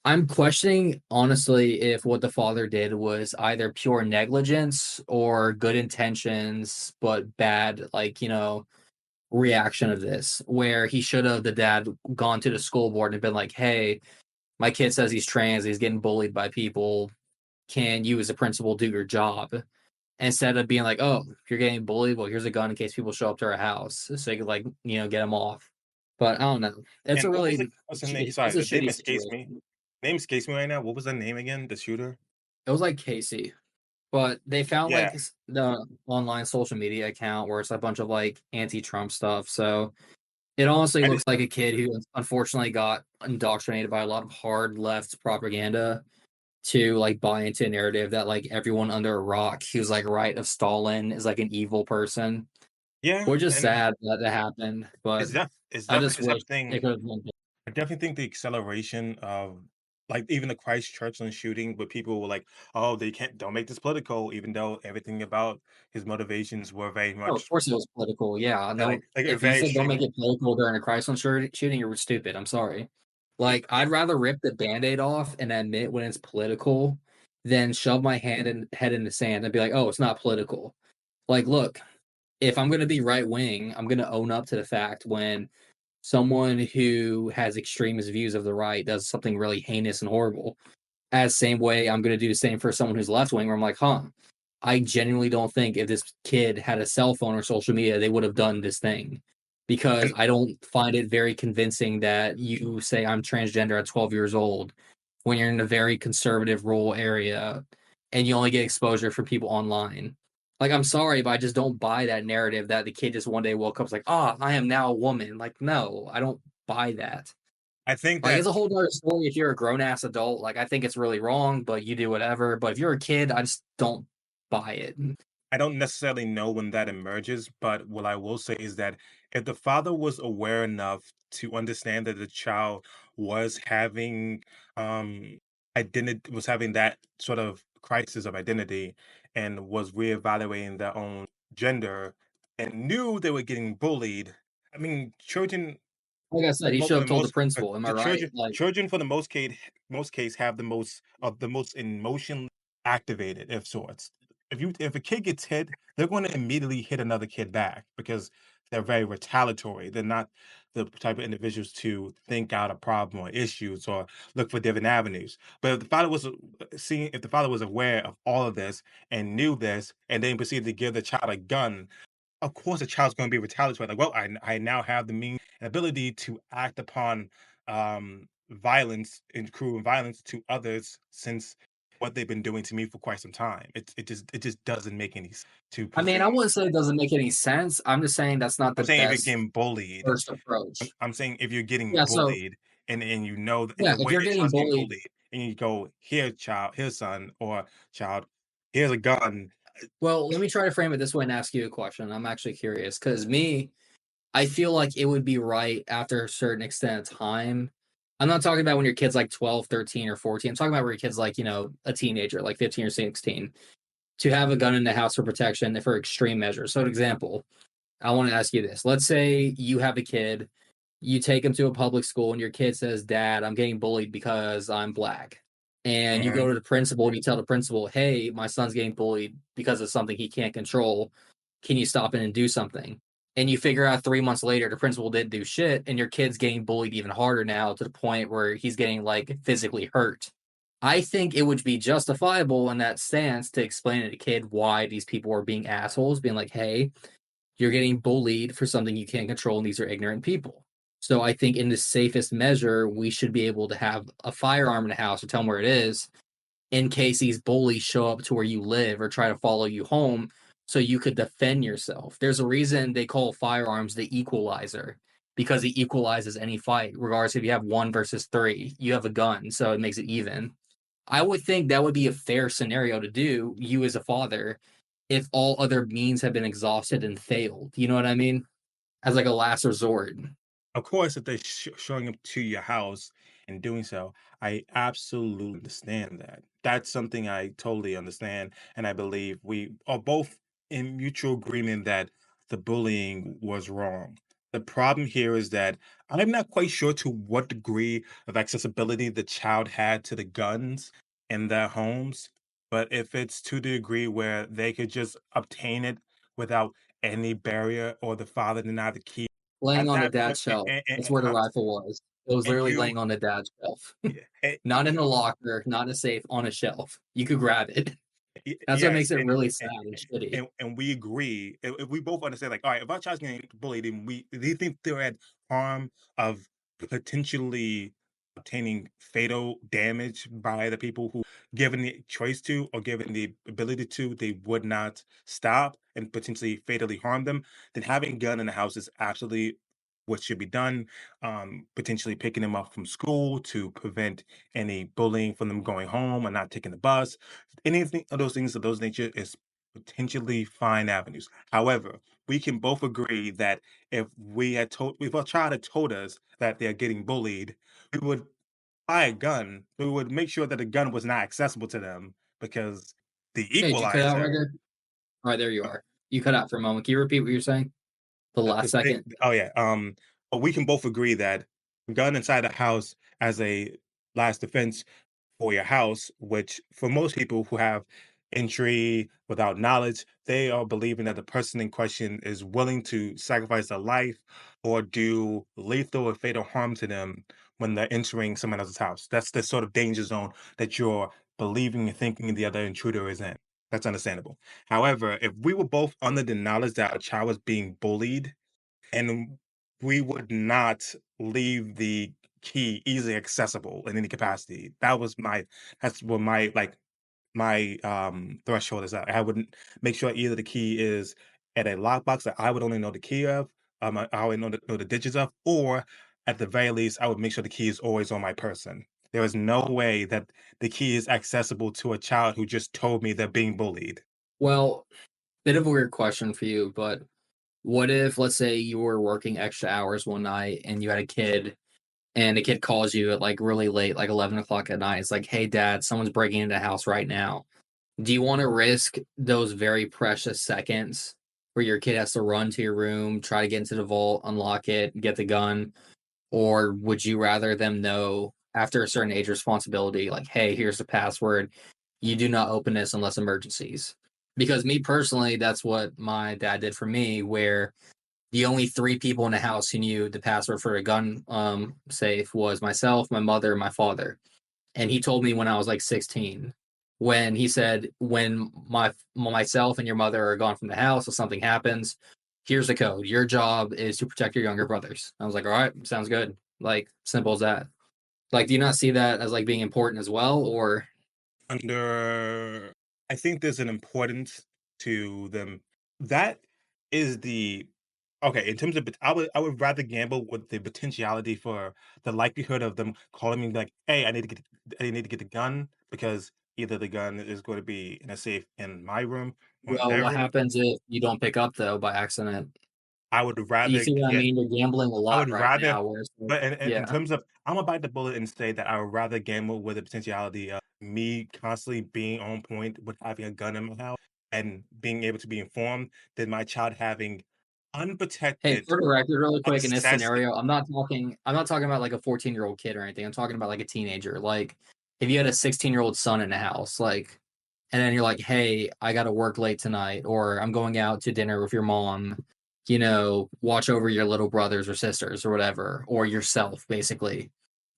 I'm questioning honestly if what the father did was either pure negligence or good intentions but bad like, reaction of this where he should have the dad gone to the school board and been like, "Hey, my kid says he's trans, he's getting bullied by people. Can you as a principal do your job?" Instead of being like, "Oh, if you're getting bullied, well, here's a gun in case people show up to our house, so you could like, get them off." But I don't know. It's And a what was the really person name? it's Sorry, a the name shitty escapes me. situation. Name escapes me right now. What was the name again? The shooter? It was like Casey, but they found like Yeah, the online social media account where it's a bunch of like anti-Trump stuff. So it honestly I looks just like a kid who unfortunately got indoctrinated by a lot of hard left propaganda to like buy into a narrative that like everyone under a rock who's like right of Stalin is like an evil person. yeah, Which is and sad that that happened, but I just it's wish it everything. could have been better. I definitely think the acceleration of like even the Christchurchland shooting, where people were like, "Oh, they can't, don't make this political," even though everything about his motivations were very Oh, of much course it was political, yeah, no like if you very said don't make extreme. it political during a Chrysler shooting, you were stupid, I'm sorry. Like, I'd rather rip the Band-Aid off and admit when it's political than shove my head in the sand and be like, "Oh, it's not political." Like, look, if I'm gonna be right wing, I'm gonna own up to the fact when someone who has extremist views of the right does something really heinous and horrible. As same way I'm going to do the same for someone who's left wing, where I'm like, huh, I genuinely don't think if this kid had a cell phone or social media, they would have done this thing. Because And I don't find it very convincing that you say I'm transgender at 12 years old when you're in a very conservative rural area and you only get exposure from people online. Like, I'm sorry, but I just don't buy that narrative that the kid just one day woke up was like, ah, I am now a woman. Like, no, I don't buy that. I think Like, that it's a whole other story if you're a grown ass adult. Like, I think it's really wrong, but you do whatever. But if you're a kid, I just don't buy it. I don't necessarily know when that emerges, but what I will say is that if the father was aware enough to understand that the child was having identity was having that sort of crisis of identity and was reevaluating their own gender and knew they were getting bullied. I mean, children Like I said, he for should the have told the most principal. Am I the right? children Like, children for the most case have the most of the most emotionally activated of sorts. if a kid gets hit, they're going to immediately hit another kid back because they're very retaliatory. They're not the type of individuals to think out a problem or issues or look for different avenues. But if the father was seeing, if the father was aware of all of this and knew this, and then proceeded to give the child a gun, of course the child's going to be retaliatory. Like, well, I now have the means and ability to act upon violence and cruel violence to others since what they've been doing to me for quite some time. It just doesn't make any sense to I mean, I proceed. wouldn't say it doesn't make any sense. I'm just saying that's not I'm the saying if you're best getting bullied, first approach. I'm saying if you're getting Yeah, so bullied and you know that yeah, you're if aware you're your getting child's getting bullied, bullied and you go, here, child, here, son, or child, here's a gun. well, let me try to frame it this way and ask you a question. I'm actually curious because me, I feel like it would be right after a certain extent of time. I'm not talking about when your kid's like 12, 13, or 14. I'm talking about where your kid's like, a teenager, like 15 or 16, to have a gun in the house for protection and for extreme measures. So, an example, I want to ask you this. Let's say you have a kid, you take him to a public school, and your kid says, Dad, I'm getting bullied because I'm black. And you go Mhm. to the principal and you tell the principal, hey, my son's getting bullied because of something he can't control. Can you stop it and do something? And you figure out 3 months later the principal didn't do shit, and your kid's getting bullied even harder now to the point where he's getting like physically hurt. I think it would be justifiable in that stance to explain to the kid why these people are being assholes, being like, hey, you're getting bullied for something you can't control, and these are ignorant people. So I think in the safest measure, we should be able to have a firearm in the house or tell them where it is in case these bullies show up to where you live or try to follow you home so you could defend yourself. There's a reason they call firearms the equalizer because it equalizes any fight, regardless if you have one versus three, you have a gun, so it makes it even. I would think that would be a fair scenario to do, you as a father, if all other means have been exhausted and failed. You know what I mean? As like a last resort. Of course, if they're showing up to your house and doing so, I absolutely understand that. That's something I totally understand, and I believe we are both in mutual agreement that the bullying was wrong. The problem here is that I'm not quite sure to what degree of accessibility the child had to the guns in their homes, but if it's to the degree where they could just obtain it without any barrier or the father didn't have the key Laying at on the that dad's point, shelf. That's where the rifle was. It was and literally you, laying on the dad's shelf. yeah, Not in a locker, not in a safe, on a shelf. You could grab it. That's what yes, makes it really sad and, and shitty. and we agree. If we both understand, like, all right, if our child's getting bullied, and do you think they're at harm of potentially obtaining fatal damage by the people who, given the choice to or given the ability to, they would not stop and potentially fatally harm them? Then having a gun in the house is actually what should be done. Potentially picking them up from school to prevent any bullying from them going home or not taking the bus. Anything of those things of those nature is potentially fine avenues. However, we can both agree that if our child had told us that they're getting bullied, we would buy a gun. We would make sure that the gun was not accessible to them because the Hey, did you cut out right equalizer, there? All right, there you are. You cut out for a moment. Can you repeat what you're saying? The last second? oh yeah, but we can both agree that a gun inside the house as a last defense for your house, which for most people who have entry without knowledge, they are believing that the person in question is willing to sacrifice their life or do lethal or fatal harm to them when they're entering someone else's house. That's the sort of danger zone that you're believing and thinking the other intruder is in. That's understandable. However, if we were both under the knowledge that a child was being bullied and we would not leave the key easily accessible in any capacity. That's what my threshold is at. I wouldn't make sure either the key is at a lockbox that I would only know the key of, I would know the digits of, or at the very least, I would make sure the key is always on my person. There is no way that the key is accessible to a child who just told me they're being bullied. Well, bit of a weird question for you, but what if, let's say, you were working extra hours one night and you had a kid, and a kid calls you at like really late, like 11 o'clock at night? It's like, hey, dad, someone's breaking into the house right now. Do you want to risk those very precious seconds where your kid has to run to your room, try to get into the vault, unlock it, get the gun? Or would you rather them know after a certain age responsibility, like, hey, here's the password. You do not open this unless emergencies? Because me personally, that's what my dad did for me, where the only three people in the house who knew the password for a gun safe was myself, my mother, and my father. And he told me when I was like 16, when he said, when myself and your mother are gone from the house, if something happens, here's the code. Your job is to protect your younger brothers. I was like, all right, sounds good. Like, simple as that. Like, do you not see that as like being important as well? Or Under I think there's an importance to them. That is the okay, in terms of I would rather gamble with the potentiality for the likelihood of them calling me like, "Hey, I need to get the gun," because either the gun is going to be in a safe in my room or in well, their what room. happens if you don't pick up though by accident? I would You rather see what I get mean? You're gambling a I lot would right rather now. Where it's like, but in yeah. terms of I'm gonna bite the bullet and say that I would rather gamble with the potentiality of me constantly being on point with having a gun in my house and being able to be informed than my child having Hey, unprotected for the record, really quick, in this access. scenario, I'm not talking about like a 14-year-old kid or anything. I'm talking about like a teenager. Like if you had a 16-year-old son in the house, like, and then you're like, hey, I gotta work late tonight, or I'm going out to dinner with your mom, watch over your little brothers or sisters or whatever, or yourself, basically.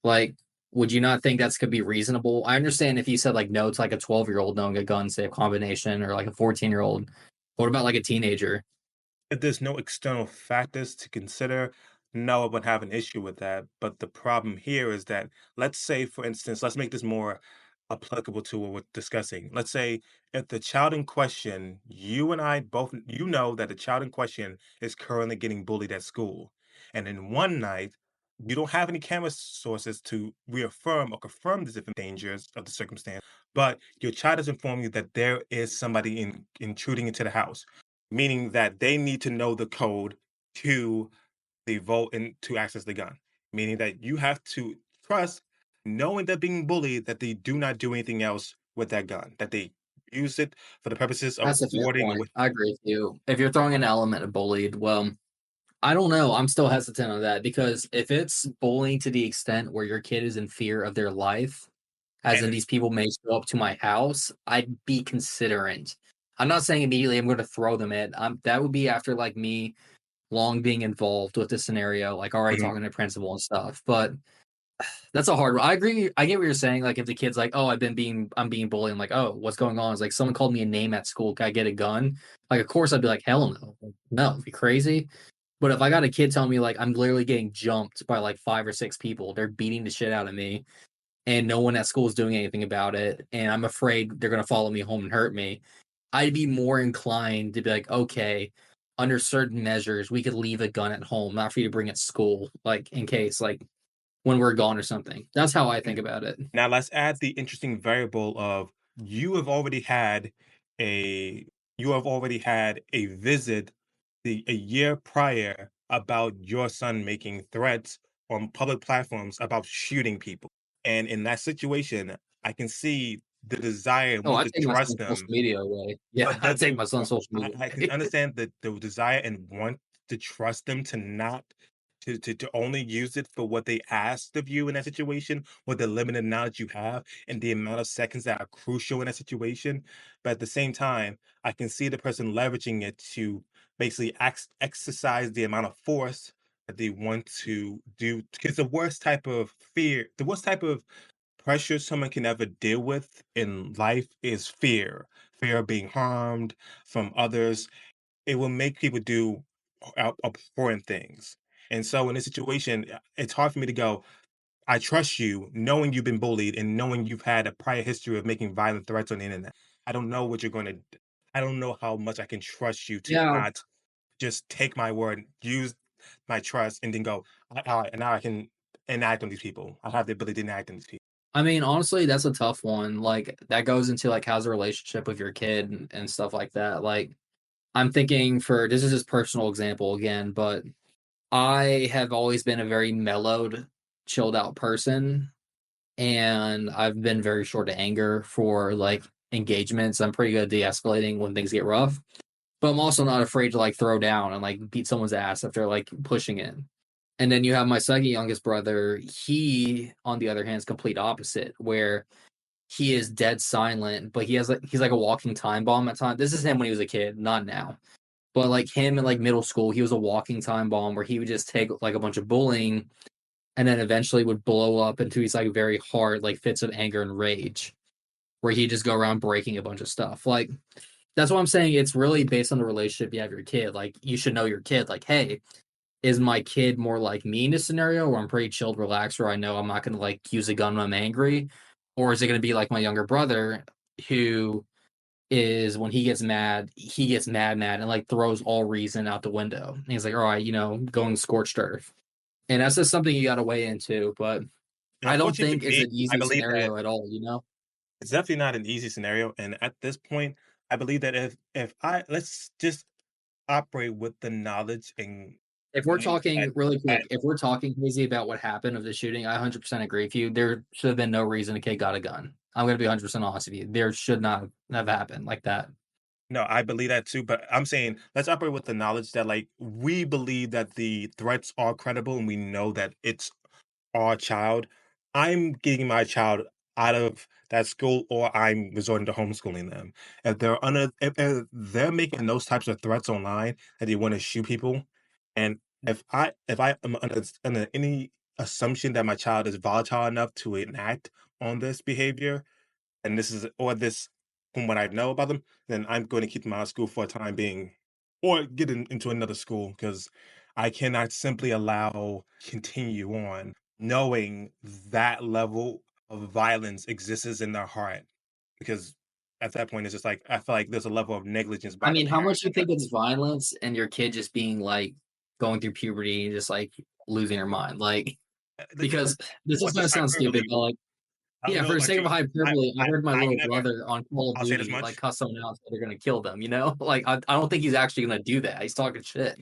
Like, would you not think that's could be reasonable? I understand if you said like no to like a 12-year-old knowing a gun safe combination or like a 14-year-old. What about like a teenager? If there's no external factors to consider, no, I would have an issue with that. But the problem here is that, let's say, for instance, let's make this more applicable to what we're discussing. Let's say if the child in question, you and I both, you know that the child in question is currently getting bullied at school. And in one night, you don't have any camera sources to reaffirm or confirm the different dangers of the circumstance, but your child has informed you that there is somebody intruding into the house, meaning that they need to know the code to the vault and to access the gun. Meaning that you have to trust, knowing they're being bullied, that they do not do anything else with that gun, that they use it for the purposes of That's a fair warding point. with. I agree with you. If you're throwing an element of bullied, well, I don't know. I'm still hesitant on that because if it's bullying to the extent where your kid is in fear of their life, as And in these people may show up to my house, I'd be considerate. I'm not saying immediately I'm going to throw them in. That would be after like me long being involved with the scenario, like already mhm, talking to principal and stuff. But that's a hard one. I agree. I get what you're saying. Like if the kid's like, "Oh, I'm being bullied." I'm like, "Oh, what's going on?" It's like someone called me a name at school. Can I get a gun? Like, of course, I'd be like, "Hell no, no, you crazy." But if I got a kid telling me like I'm literally getting jumped by like 5 or 6 people, they're beating the shit out of me, and no one at school is doing anything about it, and I'm afraid they're gonna follow me home and hurt me, I'd be more inclined to be like, okay, under certain measures, we could leave a gun at home, not for you to bring at school, like in case like when we're gone or something. That's how I think about it. now let's add the interesting variable of you have already had a you have already had a visit a year prior about your son making threats on public platforms about shooting people. And in that situation, I can see the desire and Oh, want I to take my trust son's social them, media away. Yeah, but I that take my son's social I media I can away. understand the desire and want to trust them to not to only use it for what they asked of you in that situation, with the limited knowledge you have and the amount of seconds that are crucial in that situation. But at the same time, I can see the person leveraging it to basically exercise the amount of force that they want to do. Because the worst type of pressure someone can ever deal with in life is fear of being harmed from others. It will make people do abhorrent things. And so in this situation, it's hard for me to go, I trust you, knowing you've been bullied and knowing you've had a prior history of making violent threats on the internet. I don't know what you're going to, I don't know how much I can trust you to Yeah, not just take my word, use my trust, and then go, all right, and now I can enact on these people. I have the ability to enact on these people. I mean, honestly, that's a tough one. Like that goes into like how's the relationship with your kid and stuff like that. Like I'm thinking for this is just personal example again, but I have always been a very mellowed, chilled out person, and I've been very short to anger for like engagements. I'm pretty good at de-escalating when things get rough, but I'm also not afraid to like throw down and like beat someone's ass if they're like pushing in. And then you have my second youngest brother. He, on the other hand, is complete opposite, where he is dead silent, but he's like a walking time bomb at times. This is him when he was a kid, not now. But like him in like middle school, he was a walking time bomb where he would just take like a bunch of bullying and then eventually would blow up into these like very hard like fits of anger and rage where he'd just go around breaking a bunch of stuff. Like that's what I'm saying. It's really based on the relationship you have with your kid. Like you should know your kid. Like, hey, is my kid more like me in a scenario where I'm pretty chilled, relaxed, where I know I'm not going to like use a gun when I'm angry, or is it going to be like my younger brother who is when he gets mad, and like throws all reason out the window. And he's like, all right, going scorched earth. And that's just something you got to weigh into. But And I don't unfortunately think for it's me, an I easy believe that scenario at all. it's definitely not an easy scenario. And at this point, I believe that if I let's just operate with the knowledge and If we're knowing talking really that quick, if we're talking crazy about what happened of the shooting, I 100% agree with you. There should have been no reason a kid got a gun. I'm going to be 100% honest with you. There should not have happened like that. no, I believe that too, but I'm saying let's operate with the knowledge that like we believe that the threats are credible and we know that it's our child. I'm getting my child out of that school or I'm resorting to homeschooling them. If they're making those types of threats online that they want to shoot people, and if I am under any assumption that my child is volatile enough to enact on this behavior, and this from what I know about them, then I'm going to keep them out of school for a time being, or get into another school because I cannot simply allow continue on knowing that level of violence exists in their heart. Because at that point, it's just like I feel like there's a level of negligence I by the mean, how parent. much do you think it's violence and your kid just being like going through puberty and just like losing her mind? Like, because this Or is going to just sound stupid, hyperbole. but like, I don't yeah, know for the about sake of you. hyperbole, I heard my I little never. brother on Call of I'll say this Duty like much. cuss someone out, so they're going to kill them. Like, I don't think he's actually going to do that. He's talking shit.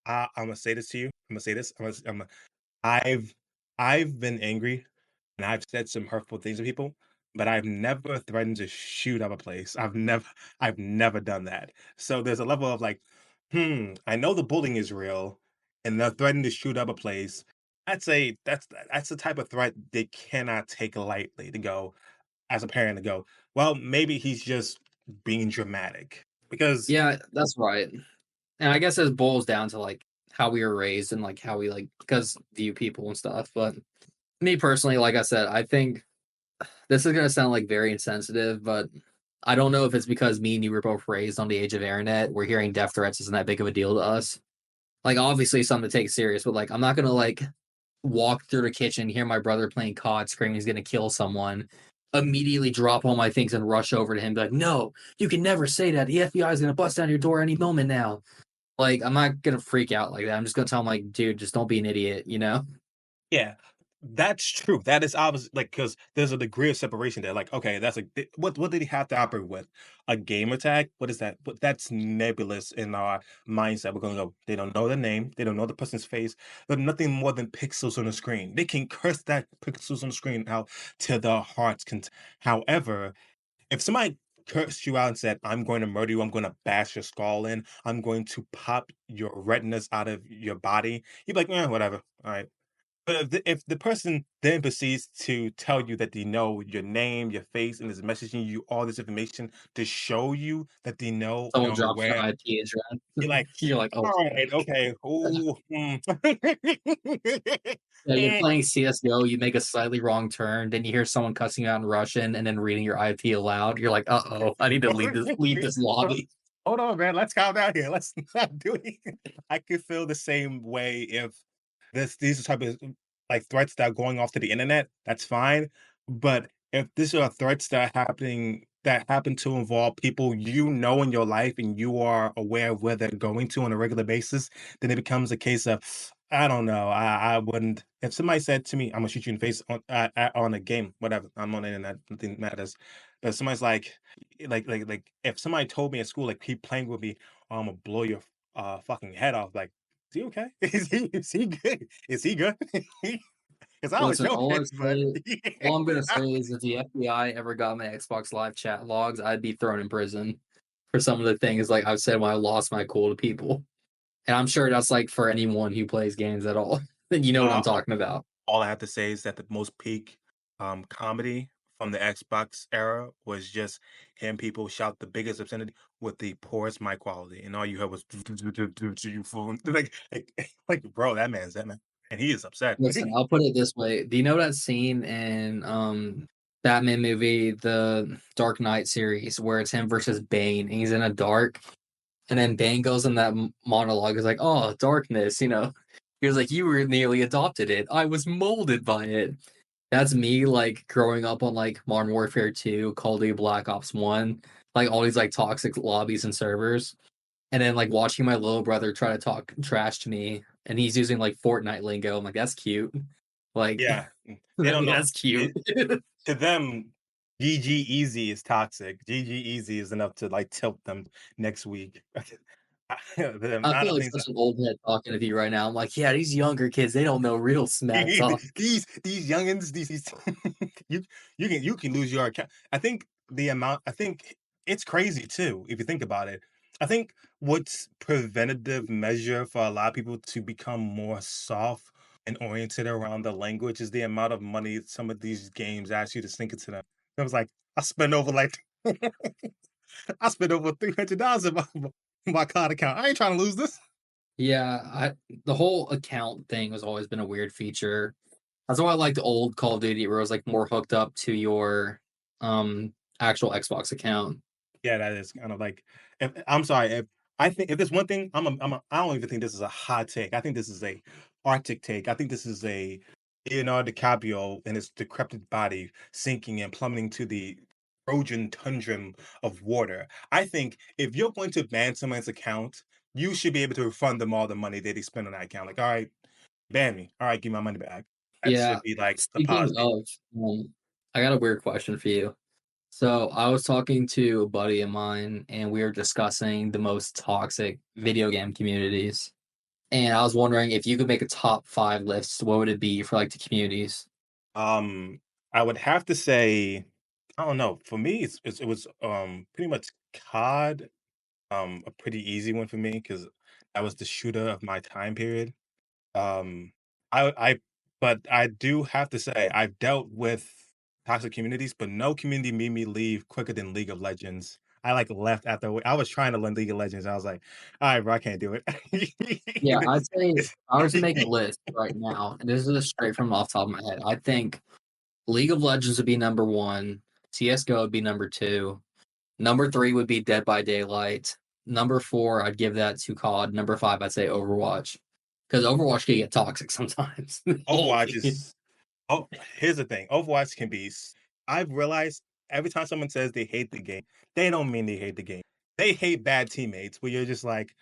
I'm gonna say this to you. I'm gonna say this. I've I've been angry and I've said some hurtful things to people, but I've never threatened to shoot up a place. I've never done that. So there's a level of like, I know the bullying is real and they're threatening to shoot up a place. I'd say that's the type of threat they cannot take lightly to go as a parent to go, well, maybe he's just being dramatic. Because Yeah, that's right. And I guess it boils down to like how we were raised and like how we like because view people and stuff. But me personally, like I said, I think this is gonna sound like very insensitive, but I don't know if it's because me and you were both raised on the age of internet. We're hearing death threats isn't that big of a deal to us. Like obviously something to take serious, but like I'm not gonna like walk through the kitchen, hear my brother playing COD, screaming he's gonna kill someone, immediately drop all my things and rush over to him, be like, no, you can never say that. The FBI is gonna bust down your door any moment now. Like, I'm not gonna freak out like that. I'm just gonna tell him, like, dude, just don't be an idiot? yeah, that's true. That is obvious, like because there's a degree of separation there. Like, okay, that's like what did he have to operate with? A game attack? What is that? But that's nebulous in our mindset. We're gonna go. They don't know the name. They don't know the person's face. They're nothing more than pixels on the screen. They can curse that pixels on the screen out to their hearts' content. However, if somebody cursed you out and said, "I'm going to murder you. I'm going to bash your skull in. I'm going to pop your retinas out of your body," you'd be like, whatever. All right. But if the person then proceeds to tell you that they know your name, your face, and is messaging you all this information to show you that they know and Someone are drops your aware, IP address. you're like, You're like, oh, all right, okay, ooh, yeah, you're playing CS:GO, you make a slightly wrong turn, then you hear someone cussing you out in Russian, and then reading your IP aloud. You're like, uh-oh, I need to leave this lobby. Hold on, man. Let's calm down here. Let's not do it. I could feel the same way if these are type of like threats that are going off to the internet. That's fine, but if these are threats that happen to involve people you know in your life and you are aware of where they're going to on a regular basis, then it becomes a case of I don't know. I wouldn't. If somebody said to me, "I'm gonna shoot you in the face on a game," whatever. I'm on the internet. Nothing matters. But somebody's like if somebody told me at school like keep playing with me, I'm gonna blow your fucking head off. Like, is he okay? Is he good? Is he good? Because I was Listen, joking, but all I'm gonna say is if the FBI ever got my Xbox Live chat logs, I'd be thrown in prison for some of the things like I've said when I lost my cool to people. And I'm sure that's like for anyone who plays games at all. Then you know what uh, I'm talking about. all I have to say is that the most peak comedy from the Xbox era was just hearing people shout the biggest obscenity with the poorest mic quality, and all you heard was to you phone like bro, that man, and he is upset. Listen, I'll put it this way. Do you know that scene in Batman movie, the Dark Knight series, where it's him versus Bane, and he's in a dark, and then Bane goes in that monologue, is like, "Oh, darkness," you know. He was like, "You were nearly adopted it. I was molded by it." That's me, like, growing up on, like, Modern Warfare 2, Call of Duty Black Ops 1, like, all these, like, toxic lobbies and servers, and then, like, watching my little brother try to talk trash to me, and he's using, like, Fortnite lingo. I'm like, "That's cute." Like, Yeah, they don't like, know that's cute. it to them, GG Easy is toxic. GG Easy is enough to, like, tilt them next week. The I amount feel of like things such an old head talking to you right now. I'm like, "Yeah, these younger kids, they don't know real smack talk." these youngins, these you you can lose your account. I think it's crazy too, if you think about it. I think what's preventative measure for a lot of people to become more soft and oriented around the language is the amount of money some of these games ask you to sink into them. I was like, I spent over like I spent over $300 in my card account. I ain't trying to lose this. Yeah, the whole account thing has always been a weird feature. That's why I like the old Call of Duty where it was, like, more hooked up to your, actual Xbox account. Yeah, that is kind of like if I'm sorry, if I think if there's one thing, I don't even think this is a hot take. I think this is a Arctic take. I think this is a Leonardo DiCaprio and his decrepit body sinking and plummeting to the Trojan tundra of water. I think if you're going to ban someone's account, you should be able to refund them all the money that they spent on that account. Like, all right, ban me. All right, give me my money back. That Yeah, should be like the speaking policy. of, I got a weird question for you. So, I was talking to a buddy of mine, and we were discussing the most toxic video game communities, and I was wondering if you could make a top 5 list, what would it be for, like, the communities? Um, I would have to say, I don't know. For me, it was pretty much COD, a pretty easy one for me because that was the shooter of my time period. Um, I but I do have to say I've dealt with toxic communities, but no community made me leave quicker than League of Legends. I like left after I was trying to learn League of Legends. I was like, all right, bro, I can't do it. Yeah, I'd say if It's- I was to make a list right now, and this is just straight from off the top of my head, I think League of Legends would be number 1, CS:GO would be number 2, number 3 would be Dead by Daylight, number 4, I'd give that to COD, number 5, I'd say Overwatch, because Overwatch can get toxic sometimes, in my Overwatch opinion. is Oh, here's the thing, Overwatch can be s I've realized every time someone says they hate the game, they don't mean they hate the game. They hate bad teammates where you're just like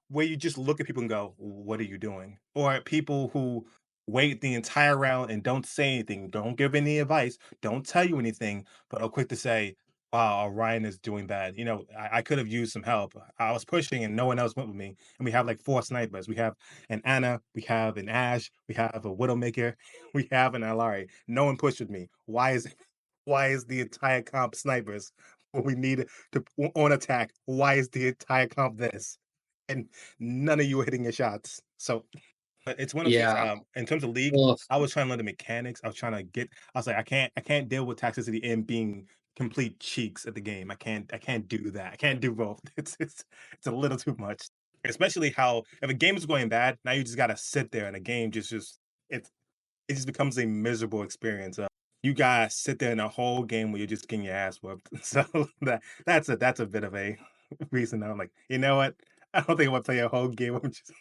where you just look at people and go, "What are you doing?" Or people who wait the entire round and don't say anything, don't give any advice, don't tell you anything, but are quick to say, "Wow, Orion is doing bad." I could have used some help. I was pushing and no one else went with me. And we have like 4 snipers. We have an Ana, we have an Ash, we have a Widowmaker, we have an Alari. No one pushed with me. Why is the entire comp snipers when we need to on attack? Why is the entire comp this? And none of you are hitting your shots. So, but it's one of those things, Yeah, in terms of league, ugh, I was trying to learn the mechanics. I was like, I can't deal with toxicity and being complete cheeks at the game. I can't do that. I can't do both. It's a little too much. Especially how if a game is going bad, now you just gotta sit there and a game just it it just becomes a miserable experience. You guys sit there in a whole game where you're just getting your ass whooped. So that's a bit of a reason I'm like, you know what? I don't think I want to play a whole game. I'm just,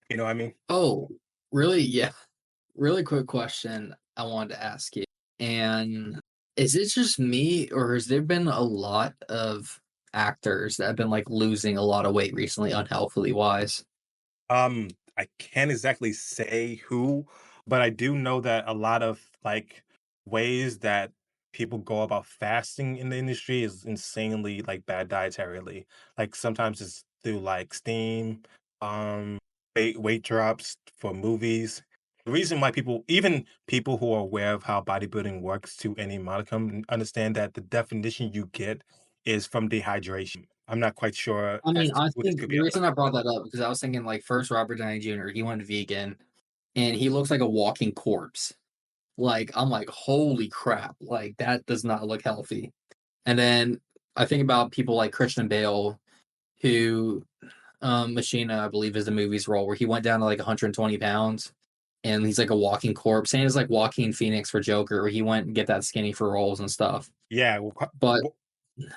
you know what I mean? oh, really? Yeah. Really quick question I wanted to ask you, and is it just me, or has there been a lot of actors that have been, like, losing a lot of weight recently, unhealthily wise? I can't exactly say who, but I do know that a lot of like ways that people go about fasting in the industry is insanely like bad dietarily. Like sometimes it's through like steam, weight drops for movies. The reason why even people who are aware of how bodybuilding works to any modicum, understand that the definition you get is from dehydration. I'm not quite sure I as mean, to I who this think could the be. reason I brought that up because I was thinking, like, first Robert Downey Jr., he went vegan, and he looks like a walking corpse. Like, I'm like, holy crap, like that does not look healthy. And then I think about people like Christian Bale, who Machina, I believe, is the movie's role where he went down to like 120 pounds and he's like a walking corpse. Same as like Joaquin Phoenix for Joker, where he went and get that skinny for roles and stuff. Yeah, But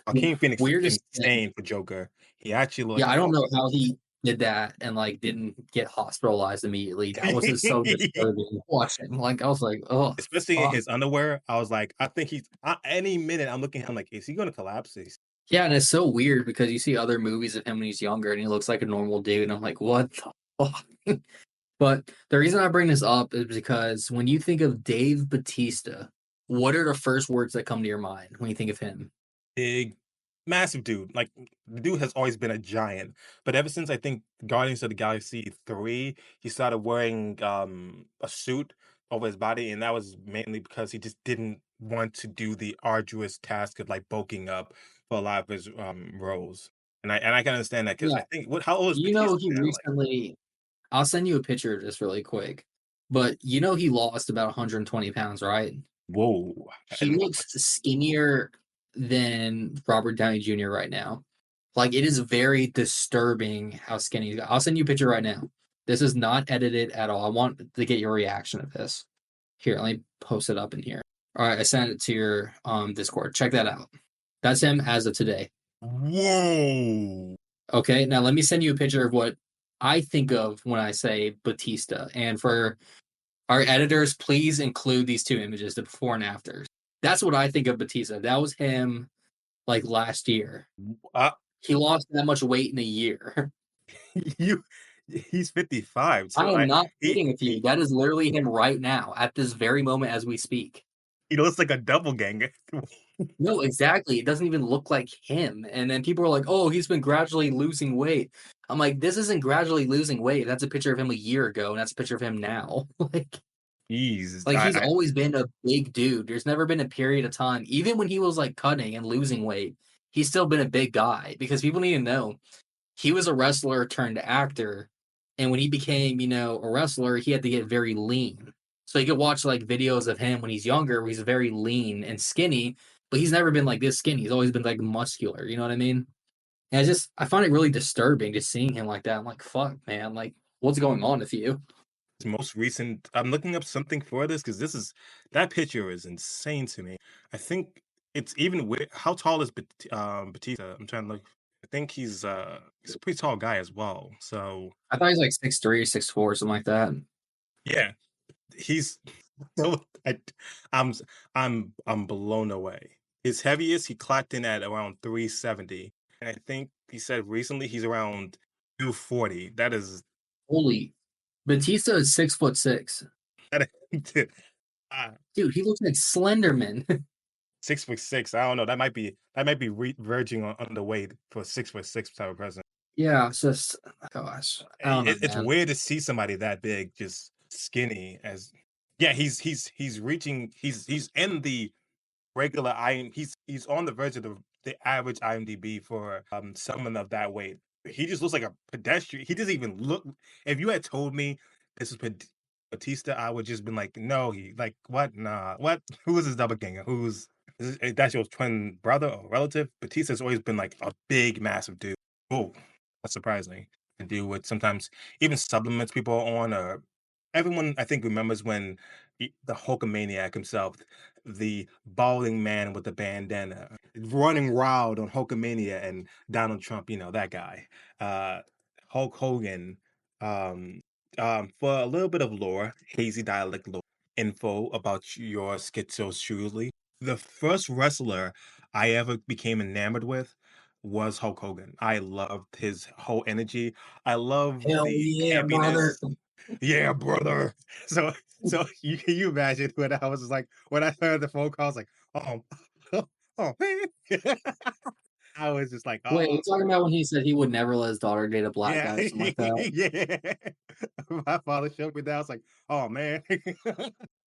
Joaquin Phoenix looked weirdest thing, insane for Joker. He actually yeah, looked I don't know how he did that and like didn't get hospitalized immediately. That was just so disturbing watching. Like I was like, oh especially in fuck. his underwear. I was like, I think any minute I'm looking at him like, is he gonna collapse? Yeah, and it's so weird because you see other movies of him when he's younger and he looks like a normal dude, and I'm like, what the fuck? But the reason I bring this up is because when you think of Dave Bautista, what are the first words that come to your mind when you think of him? Big, massive dude. Like the dude has always been a giant, but ever since I think Guardians of the Galaxy 3, he started wearing a suit over his body, and that was mainly because he just didn't want to do the arduous task of like bulking up for a lot of his roles. And I can understand that because Yeah, I think what how old is you know Batista he now? Like, recently. I'll send you a picture of this really quick, but you know he lost about 120 pounds, right? whoa, I He didn't know looks skinnier than Robert Downey Jr. right now. Like it is very disturbing how skinny he's got. I'll send you a picture right now. This is not edited at all. I want to get your reaction of this. Here, let me post it up in here. All right, I sent it to your Discord. Check that out. That's him as of today. whoa. Okay, now let me send you a picture of what I think of when I say Batista. And for our editors, please include these two images, the before and afters. That's what I think of Batista. That was him like last year. Uh, He lost that much weight in a year. you he's 55 I too. am not He kidding with you. That is literally him right now at this very moment as we speak. he looks like a doppelganger. No, exactly. It doesn't even look like him. And then people are like, "Oh, he's been gradually losing weight." I'm like, "This isn't gradually losing weight. That's a picture of him a year ago, and that's a picture of him now." like, Jesus, like he's I always been a big dude. There's never been a period of time, even when he was like cutting and losing weight, he's still been a big guy because people need to know he was a wrestler turned actor, and when he became, a wrestler, he had to get very lean. So you could watch like videos of him when he's younger, where he's very lean and skinny, but he's never been like this skinny. He's always been like muscular. You know what I mean? And I find it really disturbing just seeing him like that. I'm like, fuck, man, like what's going on with you? his most recent. I'm looking up something for this because that picture is insane to me. I think it's even weird. How tall is Batista? I'm trying to look. I think he's a pretty tall guy as well. So I thought he's like 6'3", 6'4", something like that. yeah, he's so I'm I'm blown away. His heaviest he clocked in at around 370, and I think he said recently he's around 240. That is Holy, Batista is 6'6". that uh, Dude, he looks like Slenderman. 6'6". I don't know. That might be verging on underweight for a 6'6" type of person. Yeah, it's just, gosh, I don't know, It's man. weird to see somebody that big just skinny as. Yeah, he's reaching. He's in the regular he's on the verge of the average IMDb for someone of that weight. He just looks like a pedestrian. He doesn't even look. If you had told me this is Batista, I would just been like, no, he like what? Nah, what? Who is this doppelganger? That's your twin brother or relative? Batista's always been like a big, massive dude. Oh, that's surprising to do with sometimes even supplements people are on or everyone I think remembers when the Hulkamaniac himself, the balding man with the bandana, running wild on Hulkamania and Donald Trump, that guy. Uh, Hulk Hogan. Um, for a little bit of lore, hazy dialect lore, info about your schizosuly. The first wrestler I ever became enamored with was Hulk Hogan. I loved his whole energy. I love Hell the yeah, brother. campiness. Yeah, brother. So so you can you imagine when I was just like when I heard the phone call, I was like, oh, oh man. I was just like, Wait, are oh you talking about when he said he would never let his daughter date a black yeah, guy or something like that? yeah. My father showed me that. I was like, oh man.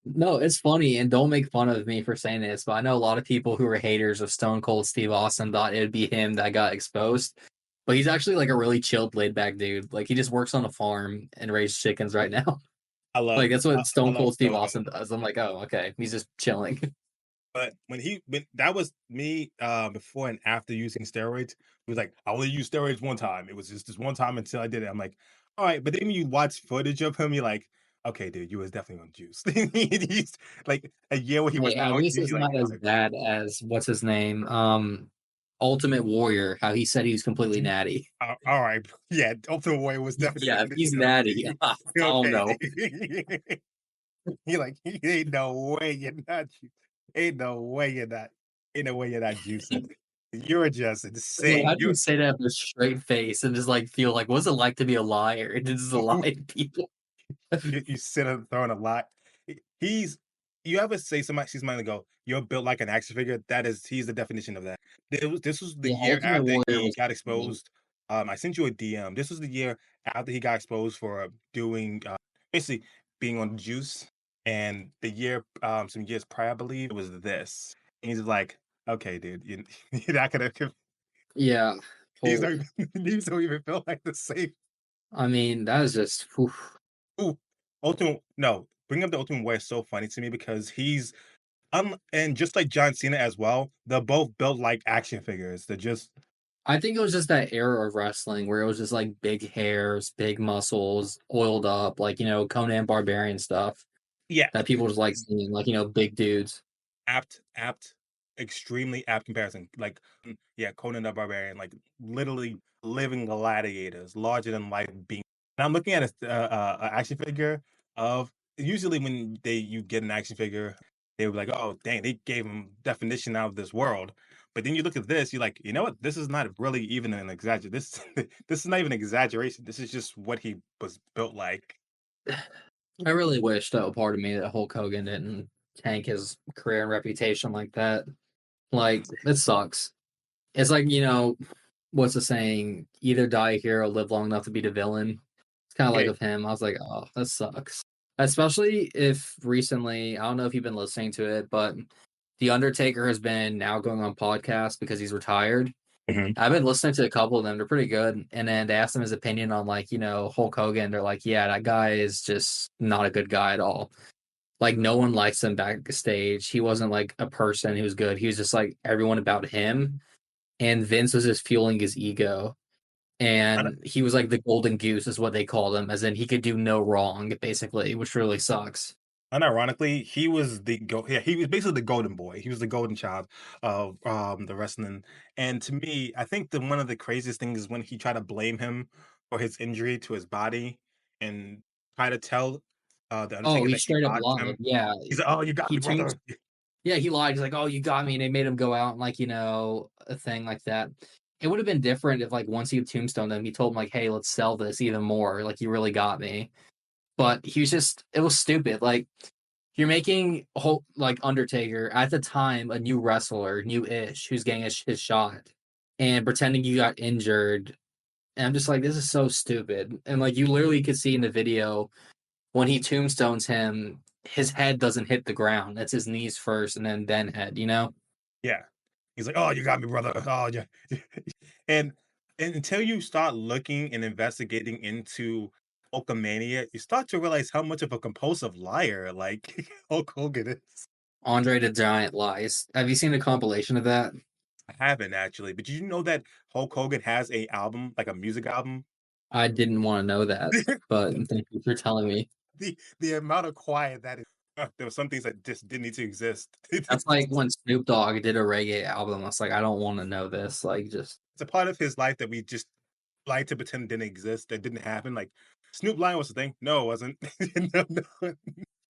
No, it's funny, and don't make fun of me for saying this, but I know a lot of people who were haters of Stone Cold Steve Austin thought it would be him that got exposed. But he's actually like a really chilled, laid back dude. Like he just works on a farm and raises chickens right now. I love Like that's I, what I Stone love Cold Steve Stone Cold. Austin does. I'm like, oh, okay, he's just chilling. But when that was me before and after using steroids, he was like, I only used steroids one time. It was just this one time until I did it. I'm like, all right, but then when you watch footage of him, you're like, okay, dude, you was definitely on juice. He's like a year where he was Hey, not at on least juice, it's you're like, not as okay. bad as what's his name, Ultimate Warrior. How he said he was completely natty. All right, yeah, Ultimate Warrior was Yeah, if definitely he's natty, I don't okay. know. He like, ain't no way you're not juice. Ain't no way you're not. Ain't no way you're not juicing. You're just Like, insane. how do you say that with a straight face and just like feel like, what's it like to be a liar and just lie to people? You sit on throwing a lot. He's you ever say somebody sees somebody and go, "You're built like an action figure." He's the definition of that. This was the Yeah, year Ultimate after Warrior he was got insane. exposed. I sent you a DM. This was the year after he got exposed for doing basically being on juice, and the year some years prior, I believe, it was this. And he's like, "Okay, dude, you're not gonna." Yeah. These Holy. don't these don't even feel like the same. I mean, that is just whew. Ooh, Ultimate no, bring up the Ultimate Warrior is so funny to me because he's and just like John Cena as well, they're both built like action figures. They're just I think it was just that era of wrestling where it was just like big hairs, big muscles, oiled up, like, Conan Barbarian stuff yeah, that people just like seeing, like, big dudes. apt, extremely apt comparison. Like, yeah, Conan the Barbarian, like literally living gladiators, larger than life being. And I'm looking at a action figure of usually when you get an action figure, they were like, oh dang, they gave him definition out of this world. But then you look at this, you're like, you know what? This is not really even an exaggeration. This this is not even an exaggeration. This is just what he was built like. I really wish, though, part of me that Hulk Hogan didn't tank his career and reputation like that. Like, it sucks. It's like, what's the saying? Either die a hero, live long enough to be the villain. It's kind of like Yeah. of him. I was like, oh, that sucks. Especially if recently, I don't know if you've been listening to it, but The Undertaker has been now going on podcasts because he's retired. Mhm. I've been listening to a couple of them. They're pretty good. And then they asked him his opinion on, like, Hulk Hogan. They're like, yeah, that guy is just not a good guy at all. Like, no one likes him backstage. He wasn't like a person who was good. He was just like everyone about him. And Vince was just fueling his ego. And he was like the golden goose, is what they called him, as in he could do no wrong, basically, which really sucks. Unironically, he was basically the golden boy. He was the golden child of the wrestling. And to me, I think the one of the craziest things is when he tried to blame him for his injury to his body and try to tell the Oh, Undertaker he that he straight up boxed lied. him. Yeah, He's like, "Oh, you got he me, tombs. brother." Yeah, he lied. He's like, "Oh, you got me," and they made him go out and like a thing like that. It would have been different if like once he tombstoned him, he told him like, "Hey, let's sell this even more." Like you really got me. But he was just it was stupid. Like you're making whole like Undertaker at the time a new wrestler, new-ish, who's getting his shot, and pretending you got injured. And I'm just like, this is so stupid. And like you literally could see in the video when he tombstones him, his head doesn't hit the ground. It's his knees first and then head, you know? Yeah. He's like, "Oh, you got me, brother. Oh, yeah." And and until you start looking and investigating into Hulkamania, you start to realize how much of a compulsive liar like Hulk Hogan is. Andre the Giant lies. Have you seen the compilation of that? I haven't actually, but did you know that Hulk Hogan has a album, like a music album? I didn't want to know that, but thank you for telling me. The amount of quiet that is there were some things that just didn't need to exist. That's like when Snoop Dogg did a reggae album. I was like, I don't want to know this. Like, just It's a part of his life that we just like to pretend didn't exist, that didn't happen. Like Snoop Lion was the thing. No, it wasn't. No, no. You're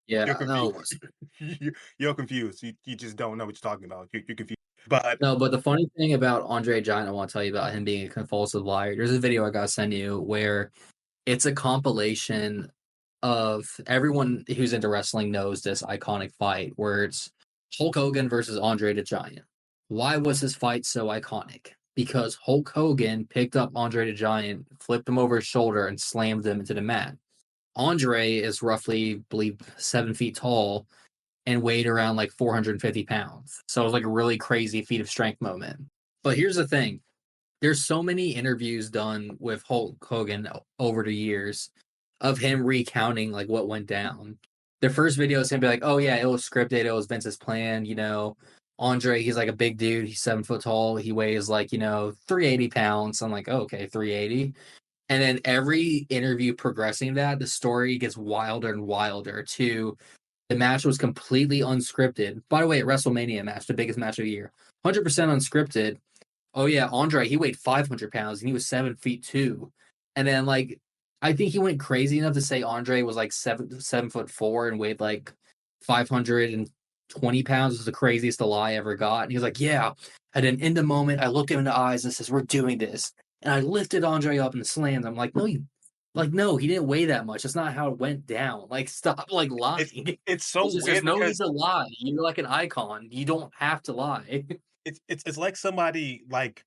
yeah, no, confused. it wasn't. You're confused. You just don't know what you're talking about. You're confused. But No, but the funny thing about Andre Giant, I want to tell you about him being a compulsive liar. There's a video I gotta send you where it's a compilation of everyone who's into wrestling knows this iconic fight where it's Hulk Hogan versus Andre the Giant. Why was this fight so iconic? Because Hulk Hogan picked up Andre the Giant, flipped him over his shoulder, and slammed him into the mat. Andre is roughly, I believe, 7 feet tall and weighed around like 450 pounds. So it was like a really crazy feat of strength moment. But here's the thing, there's so many interviews done with Hulk Hogan over the years of him recounting like what went down. The first video is him be like, "Oh yeah, it was scripted. It was Vince's plan." Andre, he's like a big dude. He's 7 foot tall. He weighs like 380 pounds. I'm like, oh, okay, 380. And then every interview progressing that, the story gets wilder and wilder. To the match was completely unscripted. By the way, WrestleMania match, the biggest match of the year, 100% unscripted. Oh yeah, Andre, he weighed 500 pounds and he was 7 feet two. And then like, I think he went crazy enough to say Andre was like 7 foot four and weighed like 520 pounds. It was the craziest lie I ever got. And he was like, yeah. And then in the moment, I looked him in the eyes and says, "We're doing this." And I lifted Andre up in the slams. I'm like, no, he didn't weigh that much. That's not how it went down. Like, stop like It's lying. it's so There's weird no because need to lie. You're like an icon. You don't have to lie. it's like somebody like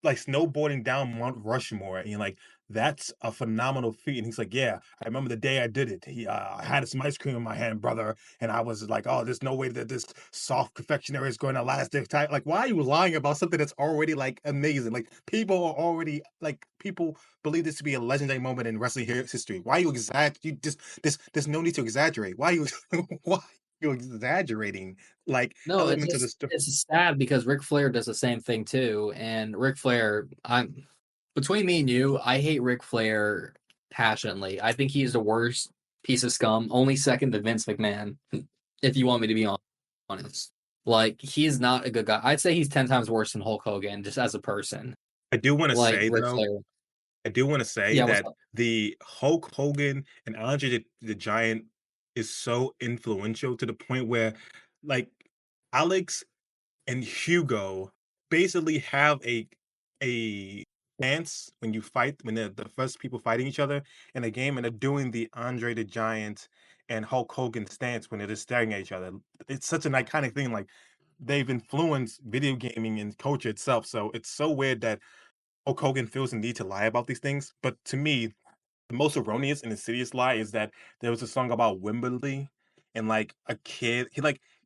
snowboarding down Mount Rushmore, and you're like, "That's a phenomenal feat." And he's like, "Yeah, I remember the day I did it. I had some ice cream in my hand, brother, and I was like, oh, there's no way that this soft confectionery is going to last this time." Like, why are you lying about something that's already like amazing? Like, people are already like people believe this to be a legendary moment in wrestling history. Why you exaggerate? You just there's no need to exaggerate. Why you why you exaggerating like No, it's elements of the just story? it's sad because Ric Flair does the same thing too. And Ric Flair, I'm between me and you, I hate Ric Flair passionately. I think he's the worst piece of scum, only second to Vince McMahon, if you want me to be honest. Like, he is not a good guy. I'd say he's 10 times worse than Hulk Hogan, just as a person. I do want to Like say Ric though, Flair. I do want to say Yeah, what's that up? the Hulk Hogan and Andre the Giant is so influential to the point where, like, Alex and Hugo basically have a dance when you fight when they're the first people fighting each other in a game, and they're doing the Andre the Giant and Hulk Hogan stance when they're just staring at each other. It's such an iconic thing. Like, they've influenced video gaming and culture itself. So it's so weird that Hulk Hogan feels the need to lie about these things. But to me, the most erroneous and insidious lie is that there was a song about Wimberley and like a kid.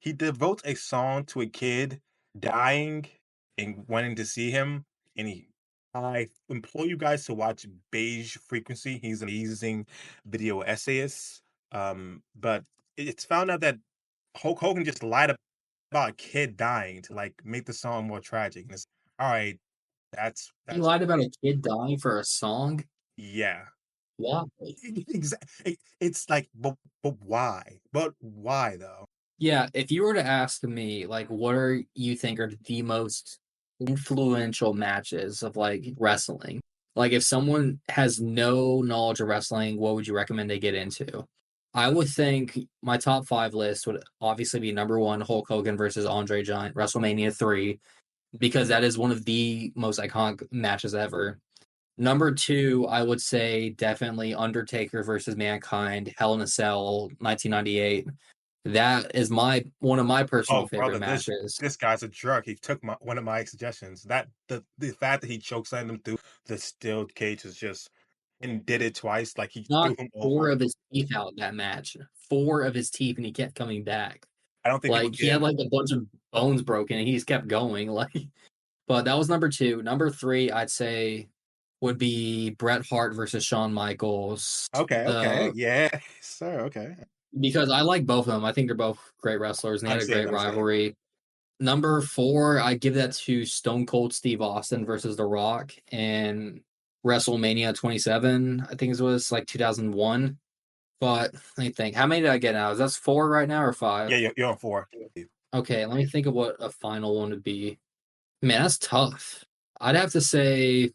He devotes a song to a kid dying and wanting to see him. And I implore you guys to watch Beige Frequency. He's an amazing video essayist. But it's found out that Hulk Hogan just lied about a kid dying to like make the song more tragic. And it's all right. He That's lied about a kid dying for a song? yeah. Why? It's like, but why? But why though? Yeah, if you were to ask me, like, what are you think are the most influential matches of like wrestling? Like, if someone has no knowledge of wrestling, what would you recommend they get into? I would think my top five list would obviously be number one, Hulk Hogan versus Andre Giant, WrestleMania 3, because that is one of the most iconic matches ever. Number two, I would say definitely Undertaker versus Mankind, Hell in a Cell, 1998. That is my one of my personal Oh, favorite brother, matches. this guy's a jerk. He took one of my suggestions. That the fact that he chokeslammed him through the steel cage is just and did it twice. Like he threw Knocked him four over. of his teeth out that match. Four of his teeth, and he kept coming back. I don't think people Like, he had give. like a bunch of bones broken, and he just kept going. Like, but that was number two. Number three, I'd say, would be Bret Hart versus Shawn Michaels. Okay, okay, The yeah, sir. Okay, Because I like both of them. I think they're both great wrestlers, and they had a understand, great understand. rivalry. Number four, I give that to Stone Cold Steve Austin versus The Rock in WrestleMania 27. I think it was like 2001. But let me think. How many did I get now? Is that four right now or Yeah, five? you're on four. Okay, let me think of what a final one would be. Man, that's tough. I'd have to say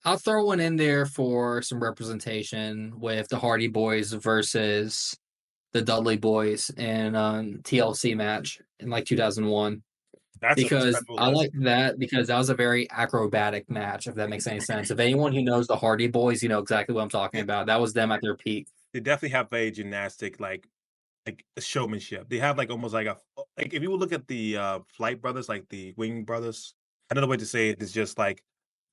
I'll throw one in there for some representation with the Hardy Boys versus the Dudley Boys in TLC match in like 2001. That's a Because respectable I list. like that because that was a very acrobatic match, if that makes any sense. If anyone who knows the Hardy Boys, you know exactly what I'm talking They, about. That was them at their peak. they definitely have a gymnastic like showmanship. They have like almost like a like if you look at the Flight Brothers, like the Wing Brothers, another way to say it is just like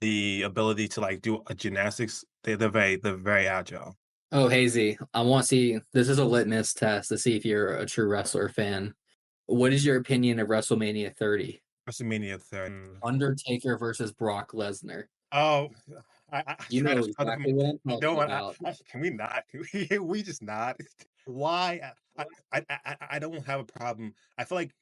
the ability to like do a gymnastics. They're very agile. Oh, Hazy, I want to see. This is a litmus test to see if you're a true wrestler fan. What is your opinion of WrestleMania 30? WrestleMania 30. Undertaker versus Brock Lesnar. Oh, I You try to know start from exactly what I'm no, talking about. can we not? We just not? Why? I don't have a problem. I feel like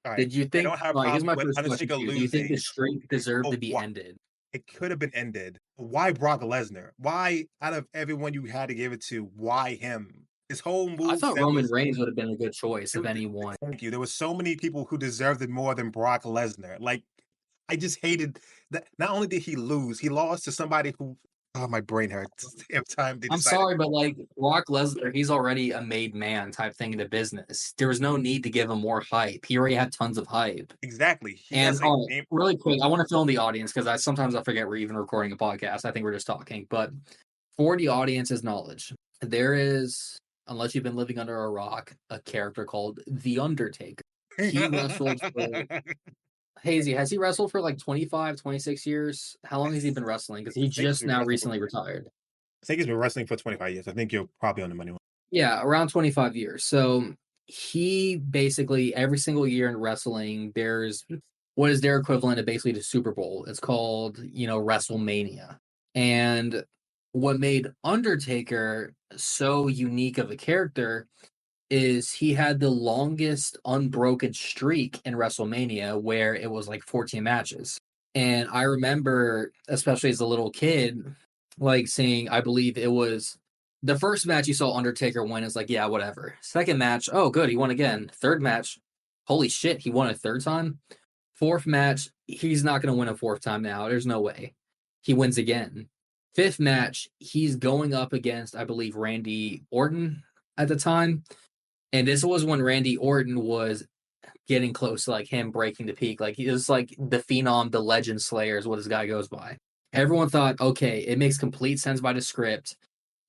alright, Did you I think don't have a Alright, here's problem my with first question Undertaker for you. Do you think the losing, streak deserved but to be why ended? it could have been ended. Why Brock Lesnar? Why out of everyone you had to give it to, why him? His whole I move thought set Roman was Reigns would have been a good choice it if was anyone. thank you. There was so many people who deserved it more than Brock Lesnar. Like, I just hated that not only did he lose, he lost to somebody who oh, my brain hurts every time they I'm decided sorry, but like Brock Lesnar, he's already a made man type thing in the business. There was no need to give him more hype. He already had tons of hype. exactly. He And has a name. really quick, I want to fill in the audience because I sometimes I forget we're even recording a podcast. I think we're just talking. But for the audience's knowledge, there is, unless you've been living under a rock, a character called The Undertaker. He wrestled for Hazy. Has he wrestled for like 25, 26 years? How long has he been wrestling? Because he I think he's just been now wrestling for recently retired. I think he's been wrestling for 25 years. I think you're probably on the money. Yeah, around 25 years. So he basically every single year in wrestling, there's what is their equivalent of basically the Super Bowl. It's called, WrestleMania. And what made Undertaker so unique of a character is he had the longest unbroken streak in WrestleMania where it was like 14 matches. And I remember, especially as a little kid, like seeing, I believe it was the first match you saw Undertaker win is like, yeah, whatever. Second match, oh, good, he won again. Third match, holy shit, he won a third time. Fourth match, he's not going to win a fourth time now. There's no way. He wins again. Fifth match, he's going up against, I believe, Randy Orton at the time. And this was when Randy Orton was getting close to like him breaking the peak. Like he was like the phenom, the legend slayer is what this guy goes by. Everyone thought, okay, it makes complete sense by the script.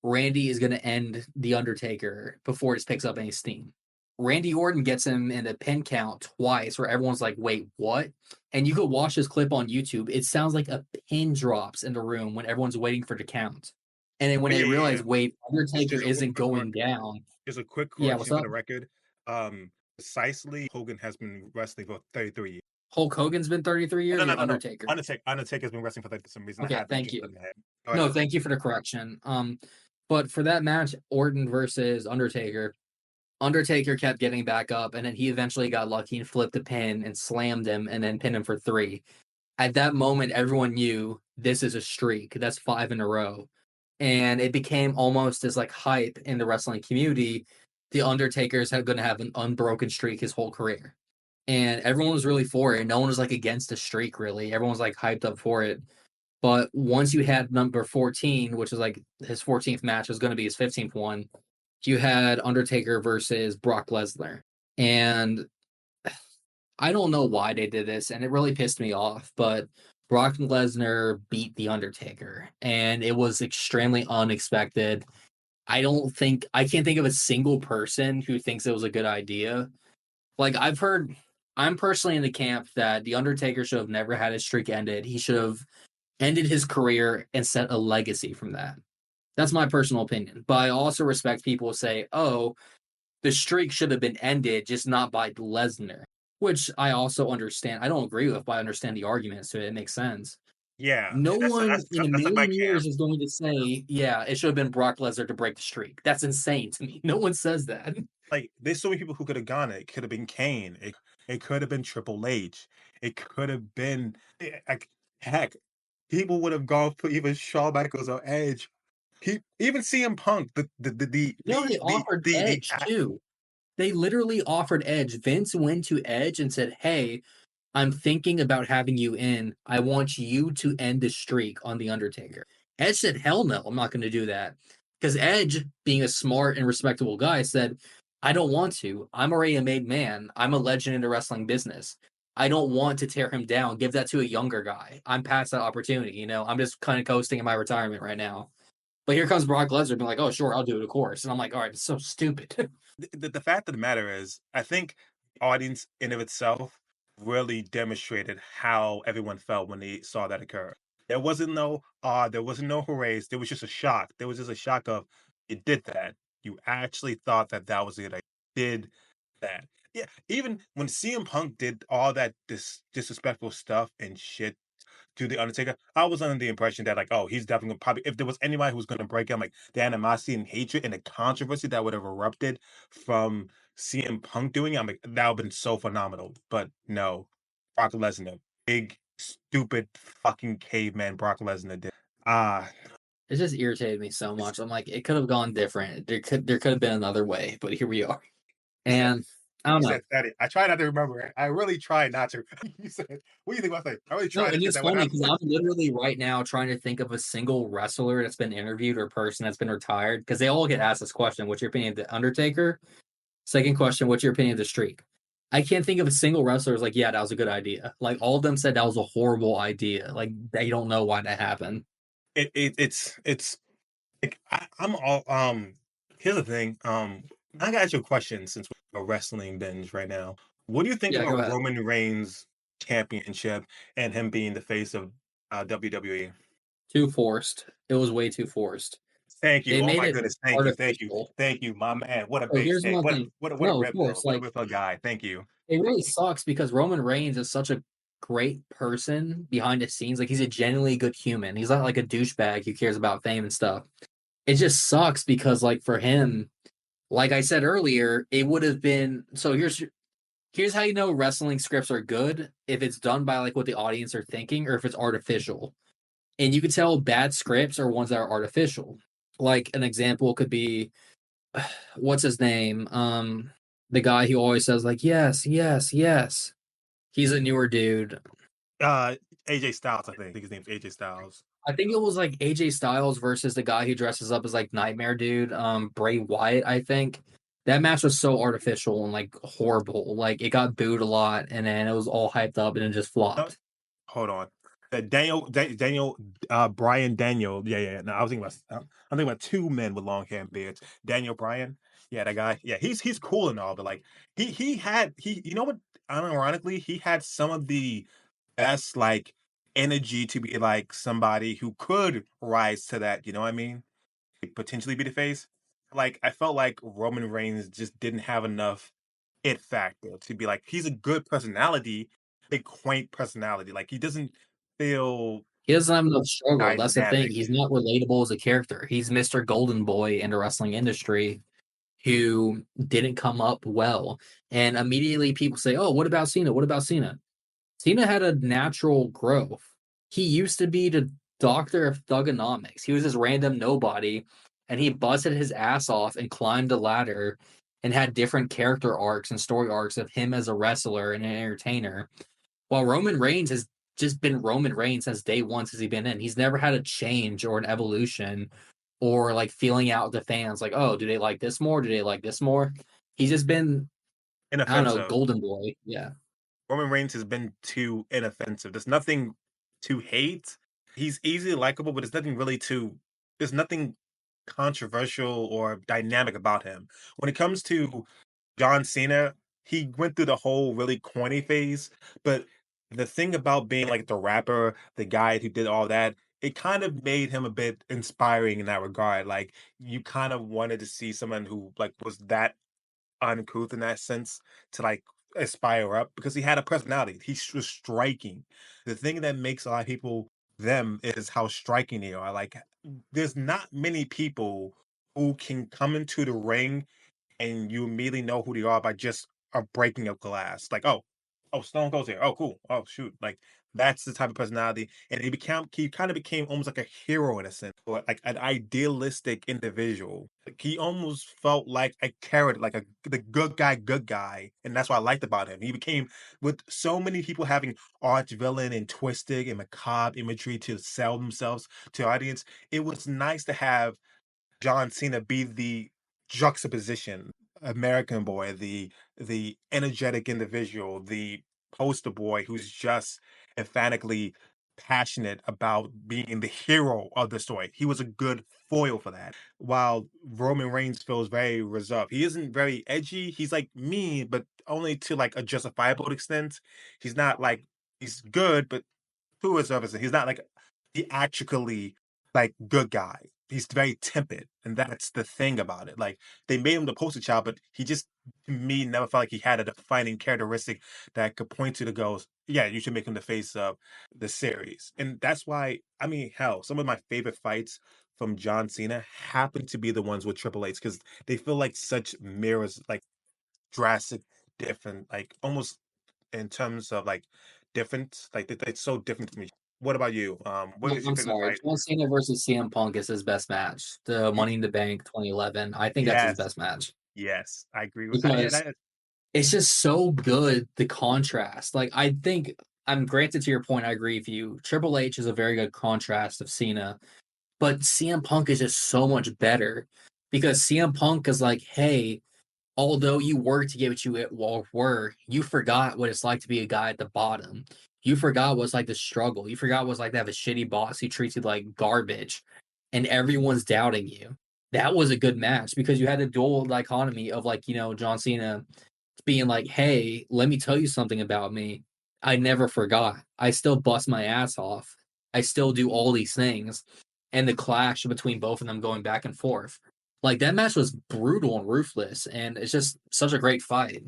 Randy is going to end The Undertaker before this picks up any steam. Randy Orton gets him in a pin count twice where everyone's like, wait, what? And you could watch this clip on YouTube. It sounds like a pin drops in the room when everyone's waiting for the count. And then when Oh they yeah, yeah, yeah. realize, wait, Undertaker Just a isn't quick going down. Just a quick Yeah, what's correction for up? the record. Precisely, Hogan has been wrestling for 33 years. Hulk Hogan's been 33 No, years no, or no, no. Undertaker? Undertaker's been wrestling for 30 for some reason. I Okay, had that thank just you. in my head. Go ahead. No, thank you for the correction. But for that match, Orton versus Undertaker, Undertaker kept getting back up, and then he eventually got lucky and flipped a pin and slammed him and then pinned him for three. At that moment, everyone knew this is a streak. That's five in a row. And it became almost as like hype in the wrestling community. The Undertaker's going to have an unbroken streak his whole career. And everyone was really for it. No one was like against the streak, really. Everyone was like hyped up for it. But once you had number 14, which is like his 14th match, was going to be his 15th one, you had Undertaker versus Brock Lesnar. And I don't know why they did this, and it really pissed me off, but Brock Lesnar beat The Undertaker, and it was extremely unexpected. I can't think of a single person who thinks it was a good idea. Like, I'm personally in the camp that The Undertaker should have never had his streak ended. He should have ended his career and set a legacy from that. That's my personal opinion. But I also respect people who say, oh, the streak should have been ended, just not by Lesnar, which I also understand. I don't agree with, but I understand the argument, so it makes sense. Yeah, No one in a that's like my million camp. years is going to say, yeah, it should have been Brock Lesnar to break the streak. That's insane to me. No one says that. Like, there's so many people who could have gone it. It could have been Kane. It could have been Triple H. It could have been like heck. People would have gone for even Shawn Michaels or Edge. Even CM Punk. No, they offered Edge too. They literally offered Edge. Vince went to Edge and said, hey, I'm thinking about having you in. I want you to end the streak on The Undertaker. Edge said, hell no, I'm not going to do that. Because Edge, being a smart and respectable guy, said, I don't want to. I'm already a made man. I'm a legend in the wrestling business. I don't want to tear him down. Give that to a younger guy. I'm past that opportunity. I'm just kind of coasting in my retirement right now. But here comes Brock Lesnar being like, oh, sure, I'll do it, of course. And I'm like, all right, it's so stupid. The fact of the matter is, I think the audience in of itself really demonstrated how everyone felt when they saw that occur. There wasn't no hoorays. There was just a shock. There was just a shock of you did that. You actually thought that that was it. I did that. Yeah, even when CM Punk did all that disrespectful stuff and shit to the Undertaker, I was under the impression that like, oh, he's definitely gonna probably if there was anybody who was gonna break him, like the animosity and hatred and the controversy that would have erupted from CM Punk doing it, I'm like, that would have been so phenomenal. But no, Brock Lesnar, big, stupid, fucking caveman Brock Lesnar did. Ah, It just irritated me so it's, much. I'm like, it could have gone different. There could have been another way, but here we are. he said, And I don't he know. said, that it. I try not to remember it. I really try not to. You said, what do you think about that? I really No, try to. and Is it's that what funny happened? because I'm literally right now trying to think of a single wrestler that's been interviewed or person that's been retired because they all get asked this question: "What's your opinion of the Undertaker?" Second question: "What's your opinion of the Streak?" I can't think of a single wrestler who's like, "Yeah, that was a good idea." Like all of them said that was a horrible idea. Like they don't know why that happened. It's like I'm all here's the thing. I got you a question since we're a wrestling binge right now. What do you think Yeah, go about ahead. Roman Reigns championship and him being the face of WWE? Too forced. It was way too forced. Thank you. They Oh made my it goodness. Thank you. Thank you. artificial. Thank you, my man. What a So big here's take. one thing. What a No, of rip pill. course, What a like rip pill guy. Thank you. it really sucks because Roman Reigns is such a great person behind the scenes. Like he's a genuinely good human. He's not like a douchebag who cares about fame and stuff. It just sucks because like for him, like I said earlier, it would have been so here's how you know wrestling scripts are good if it's done by like what the audience are thinking or if it's artificial. And you can tell bad scripts are ones that are artificial. Like an example could be what's his name? The guy who always says like yes, yes, yes. He's a newer dude. Uh AJ Styles, I think. I think his name's AJ Styles. I think it was like AJ Styles versus the guy who dresses up as like Nightmare Dude, Bray Wyatt, I think. That match was so artificial and like horrible. Like it got booed a lot and then it was all hyped up and it just No, flopped. hold on. Daniel, Brian Daniel. Yeah, yeah. No, I'm thinking about two men with long hair and beards. Daniel Bryan. Yeah, that guy. Yeah, he's cool and all, but like he you know what? Unironically, he had some of the best like energy to be like somebody who could rise to that. You know what I mean? Like, potentially be the face. Like I felt like Roman Reigns just didn't have enough it factor to be like he's a good personality, big quaint personality. Like he doesn't feel He doesn't have enough struggle. That's the thing. dynamic. He's not relatable as a character. He's Mr. Golden Boy in the wrestling industry who didn't come up well. And immediately people say, "Oh, what about Cena? What about Cena?" Cena had a natural growth. He used to be the doctor of thugonomics. He was this random nobody, and he busted his ass off and climbed a ladder and had different character arcs and story arcs of him as a wrestler and an entertainer. While Roman Reigns has just been Roman Reigns since day one since he's been in. He's never had a change or an evolution or like feeling out the fans like, oh, do they like this more? Do they like this more? He's just been, I don't know, Inoffensive. golden boy. Yeah. Roman Reigns has been too inoffensive. There's nothing to hate. He's easily likable, but there's nothing controversial or dynamic about him. When it comes to John Cena, he went through the whole really corny phase, but the thing about being like the rapper, the guy who did all that, it kind of made him a bit inspiring in that regard. Like you kind of wanted to see someone who like was that uncouth in that sense to like aspire up because he had a personality. Was striking. The thing that makes a lot of people them is how striking they are. Like there's not many people who can come into the ring and you immediately know who they are by just a breaking of glass. Like, oh, Stone Cold's here. Oh, cool. Oh, shoot. Like that's the type of personality, and he kind of became almost like a hero in a sense, or like an idealistic individual. Like, he almost felt like a character, like the good guy, and that's what I liked about him. He became with so many people having arch villain and twisted and macabre imagery to sell themselves to audience. It was nice to have John Cena be the juxtaposition, American boy, the energetic individual, the poster boy who's just emphatically passionate about being the hero of the story. He was a good foil for that. While Roman Reigns feels very reserved. He isn't very edgy. He's like mean, but only to like a justifiable extent. He's not like he's good, but to his service. He's not like theatrically like good guy. He's very timid, and that's the thing about it. Like they made him the poster child, but he just to me never felt like he had a defining characteristic that could point to the goes. yeah, you should make him the face of the series. And that's why, I mean, hell, some of my favorite fights from John Cena happen to be the ones with Triple H because they feel like such mirrors, like drastic, different, like almost in terms of like different, like it's so different to me. What about you? What No, is your I'm favorite sorry. fight? John Cena versus CM Punk is his best match. The Y- Money in the Bank 2011. I think that's his yes, best match yes, I agree with. Yeah, because that, it's just so good, the contrast. Like, I think I'm granted to your point, I agree with you. Triple H is a very good contrast of Cena, but CM Punk is just so much better because CM Punk is like, hey, although you worked to get what you were, you forgot what it's like to be a guy at the bottom. You forgot what it's like to struggle. You forgot what it's like to have a shitty boss who treats you like garbage, and everyone's doubting you. That was a good match because you had the dual dichotomy of, like, John Cena being like, hey, let me tell you something about me. I never forgot. I still bust my ass off. I still do all these things. And the clash between both of them going back and forth. Like, that match was brutal and ruthless, and it's just such a great fight.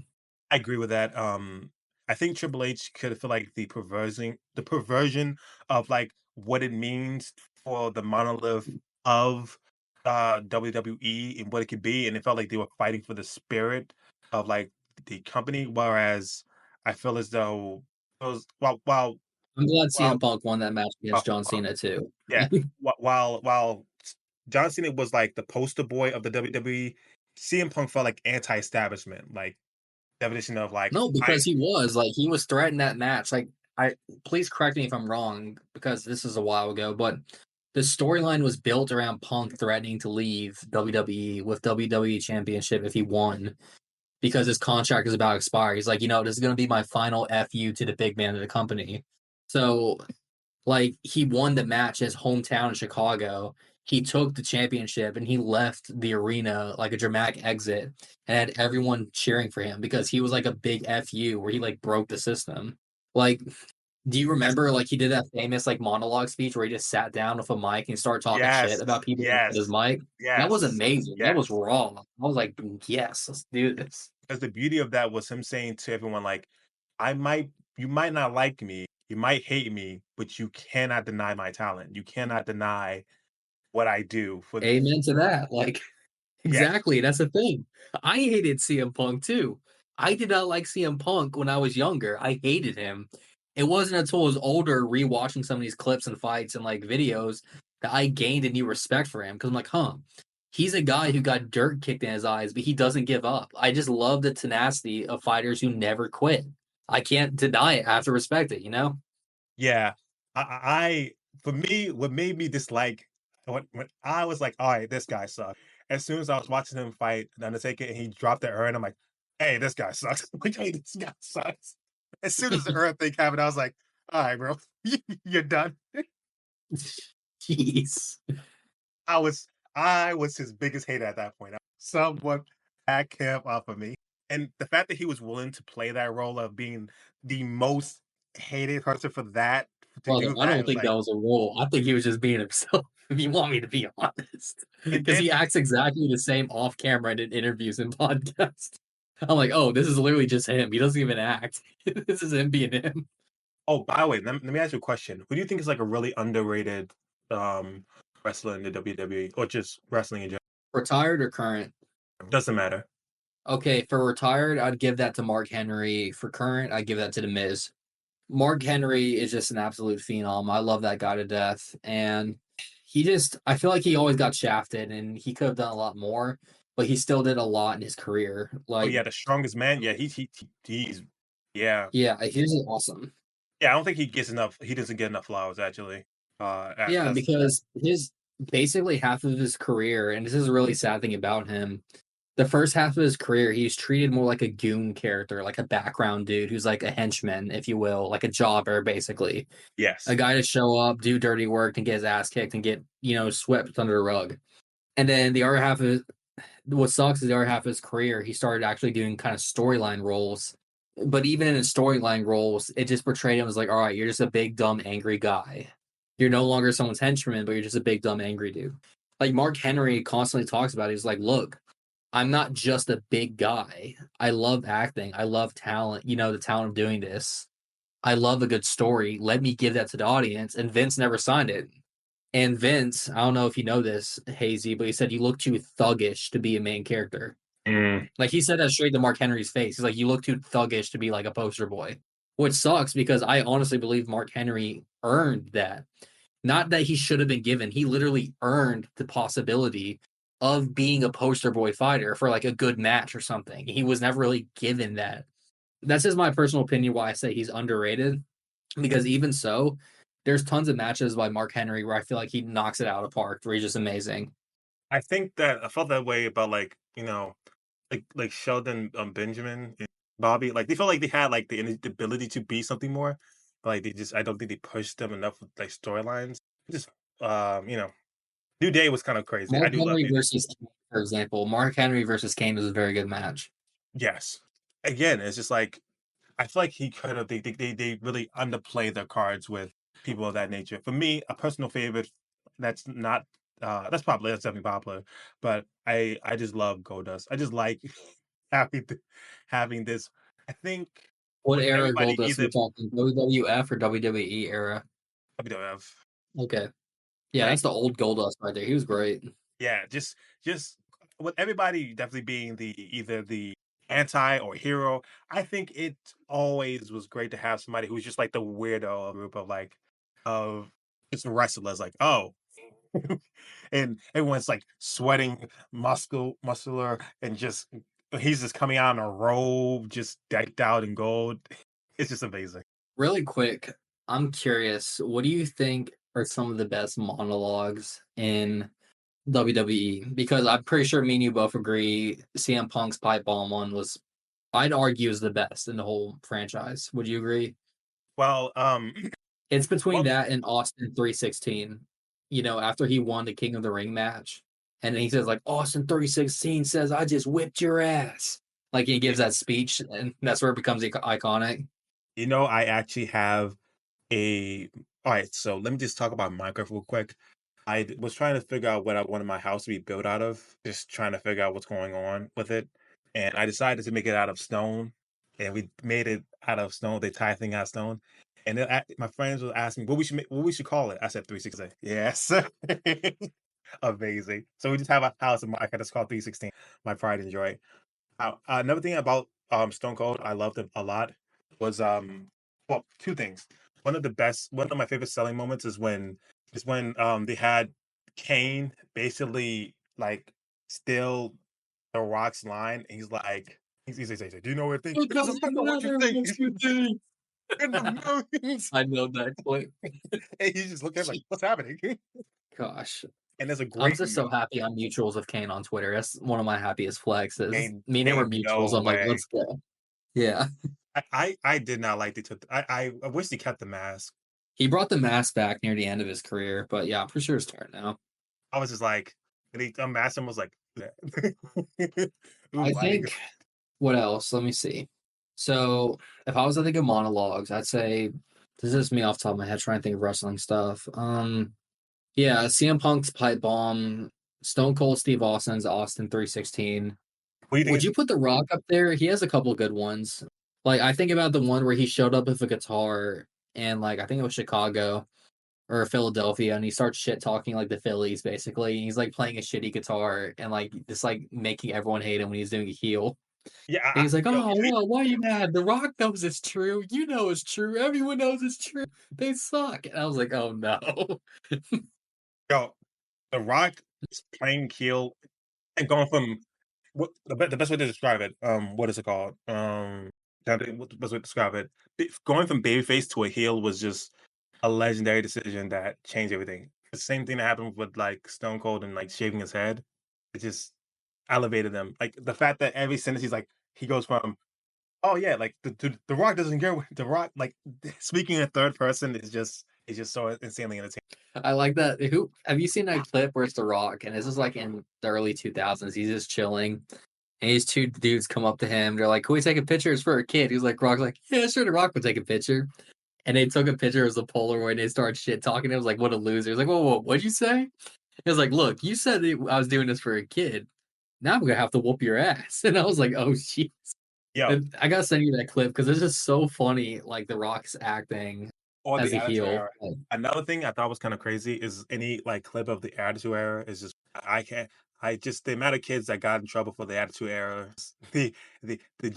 I agree with that. I think Triple H could feel like the perversion of like what it means for the monolith of WWE and what it could be, and it felt like they were fighting for the spirit of like the company. Whereas I feel as though those I'm glad while CM Punk won that match while, against John while Cena too. yeah, while John Cena was like the poster boy of the WWE, CM Punk felt like anti-establishment, like definition of like No, I because he was threatening that match. Like, I please correct me if I'm wrong because this is a while ago, but the storyline was built around Punk threatening to leave WWE with WWE Championship if he won because his contract is about to expire. He's like, this is going to be my final FU to the big man of the company. So, like, he won the match in his hometown in Chicago. He took the championship and he left the arena like a dramatic exit and had everyone cheering for him because he was like a big FU where he like broke the system. Like, do you remember like he did that famous like monologue speech where he just sat down with a mic and started talking shit yes, about people with his yes, mic? That was yes, amazing. That was yes. raw. I was like, yes, let's do this. Because the beauty of that was him saying to everyone, like, I might, you might not like me, you might hate me, but you cannot deny my talent. You cannot deny what I do for. Amen to that. Like, Yeah, exactly, that's the thing. I hated CM Punk too. I did not like CM Punk when I was younger. I hated him. It wasn't until I was older, rewatching some of these clips and fights and like videos, that I gained a new respect for him. Because I'm like, huh, he's a guy who got dirt kicked in his eyes, but he doesn't give up. I just love the tenacity of fighters who never quit. I can't deny it. I have to respect it, you know? yeah. For me, what made me dislike when I was like, all right, this guy sucks. As soon as I was watching him fight the Undertaker and he dropped the urn, I'm like, hey, this guy sucks. Like, hey, this guy sucks. As soon as the urn thing happened, I was like, all right, bro, you're done. Jeez. I was I was his biggest hater at that point. Someone back him off of me. And the fact that he was willing to play that role of being the most hated person for that, to Brother, do I that, it don't was think that like, was a role. I think he was just being himself, if you want me to be honest. and Because then he he acts exactly the same off camera and in interviews and podcasts. I'm like, oh, this is literally just him. He doesn't even act. This is him being him. oh, by the way, let me ask you a question. Who do you think is like a really underrated um wrestler in the WWE or just wrestling in general? Retired or current? Doesn't matter. Okay, for retired, I'd give that to Mark Henry. For current, I'd give that to The Miz. Mark Henry is just an absolute phenom. I love that guy to death. And I feel like he always got shafted and he could have done a lot more, but he still did a lot in his career. Oh Like, yeah, the strongest man. Yeah, he's yeah. yeah, he's awesome. Yeah, I don't think he doesn't get enough flowers actually. Yeah, As because his basically half of his career, and this is a really sad thing about him. The first half of his career, he's treated more like a goon character, like a background dude who's like a henchman, if you will, like a jobber, basically. A yes. guy to show up, do dirty work, and get his ass kicked and get, swept under the rug. And then the other half of what sucks is the other half of his career, he started actually doing kind of storyline roles. But even in his storyline roles, it just portrayed him as like, all right, you're just a big, dumb, angry guy. You're no longer someone's henchman, but you're just a big, dumb, angry dude. Like Mark Henry constantly talks about it. He's like, look, I'm not just a big guy. I love acting. I love talent, the talent of doing this. I love a good story. Let me give that to the audience. And Vince never signed it. And Vince, I don't know if you know this, Hazy, but he said you look too thuggish to be a main character. Mm. Like he said that straight to Mark Henry's face. He's like, you look too thuggish to be like a poster boy. Which sucks because I honestly believe Mark Henry earned that. Not that he should have been given. He literally earned the possibility of being a poster boy fighter for like a good match or something. He was never really given that. That's just my personal opinion why I say he's underrated. Because even so, there's tons of matches by Mark Henry where I feel like he knocks it out of the park, where he's just amazing. I think that I felt that way about like like Sheldon Benjamin and Bobby. Like they felt like they had like the ability to be something more, but like they just I don't think they pushed them enough with like storylines. Just New Day was kind of crazy. I Mark do love Henry New Day. versus Kane, for example. Mark Henry versus Kane was a very good match. Yes. Again, it's just like I feel like he could have they really underplay their cards with people of that nature. For me, a personal favorite that's not that's definitely popular, but I just love Goldust. I just like having having this. I think What with era everybody Goldust we either talking? WWF or WWE era? WWF, Okay. Yeah, like that's the old Goldust right there. He was great. yeah, just with everybody definitely being the either the anti or hero. I think it always was great to have somebody who's just like the weirdo group of like of just wrestlers. Like oh, and everyone's like sweating, muscular, and just he's just coming out in a robe, just decked out in gold. It's just amazing. Really quick, I'm curious, what do you think are some of the best monologues in WWE? Because I'm pretty sure me and you both agree CM Punk's pipe bomb one was, I'd argue, is the best in the whole franchise. Would you agree? Well, It's between well, that and Austin 316. You know, after he won the King of the Ring match, and then he says like Austin 316 says, "I just whipped your ass." Like he yeah, gives that speech, and that's where it becomes iconic. I actually have a. All right, so let me just talk about Minecraft real quick. Was trying to figure out what I wanted my house to be built out of, just trying to figure out what's going on with it. And I decided to make it out of stone. And we made it out of stone. They tie thing out of stone. And my friends were asking what we should call it. I said 360. Yes. Amazing. So we just have a house in Minecraft that's called 316. My pride and joy. Another thing about Stone Cold I loved it a lot was well two things. One of my favorite selling moments is when they had Kane basically like steal the Rock's line. And he's like he's like, do you know what thing? It It doesn't doesn't matter what you matter think. what you think. In the millions. I know that clip. And he's just looking like, what's happening? Gosh, And there's a I'm great just so happy I'm mutuals of Kane on Twitter. That's one of my happiest flexes. ain't Me and him are ain't mutuals. no I'm like, way. let's go. Yeah. I did not like they took I wish they kept the mask. He brought the mask back near the end of his career, but yeah, I'm pretty sure it's tired now. I was just like, and he unmasked him was like, it was I like, think what else? Let me see. So if I was to think of monologues, I'd say this is me off the top of my head trying to think of wrestling stuff. Yeah, CM Punk's pipe bomb, Stone Cold Steve Austin's Austin 316. what do you Would think? you put The Rock up there? He has a couple good ones. Like I think about the one where he showed up with a guitar and like I think it was Chicago or Philadelphia, and he starts shit talking like the Phillies basically. He's like playing a shitty guitar and like just like making everyone hate him when he's doing a heel. Yeah, And he's like, yo, "Oh, well, why are you mad? The Rock knows it's true. You know it's true. Everyone knows it's true. They suck." And I was like, "Oh no." yo, The Rock is playing heel and going from the best way to describe it. What is it called? What's the best way to describe it? Going from babyface to a heel was just a legendary decision that changed everything. The same thing that happened with like Stone Cold and like shaving his head. It just elevated them. Like the fact that every sentence he goes from oh yeah, like the Rock doesn't care what the Rock like speaking in third person is just so insanely entertaining. I like that. Who have you seen that clip where it's The Rock and this is like in the early 2000s? He's just chilling, and these two dudes come up to him. They're like, "Can we take a picture? It's for a kid." He's like, "Rock's like, yeah, sure." The Rock would take a picture, and they took a picture as a Polaroid. And they started shit talking. It was like, "What a loser!" He's like, "Whoa, whoa, what'd you say?" He was like, "Look, you said that I was doing this for a kid. Now I'm gonna have to whoop your ass." And I was like, "Oh, jeez." Yo, And I gotta send you that clip because it's just so funny, like The Rock's acting or as the a Attitude heel. Era. Like, Another thing I thought was kind of crazy is any like clip of the Attitude Era is just I can't. I just the amount of kids that got in trouble for the Attitude Era, the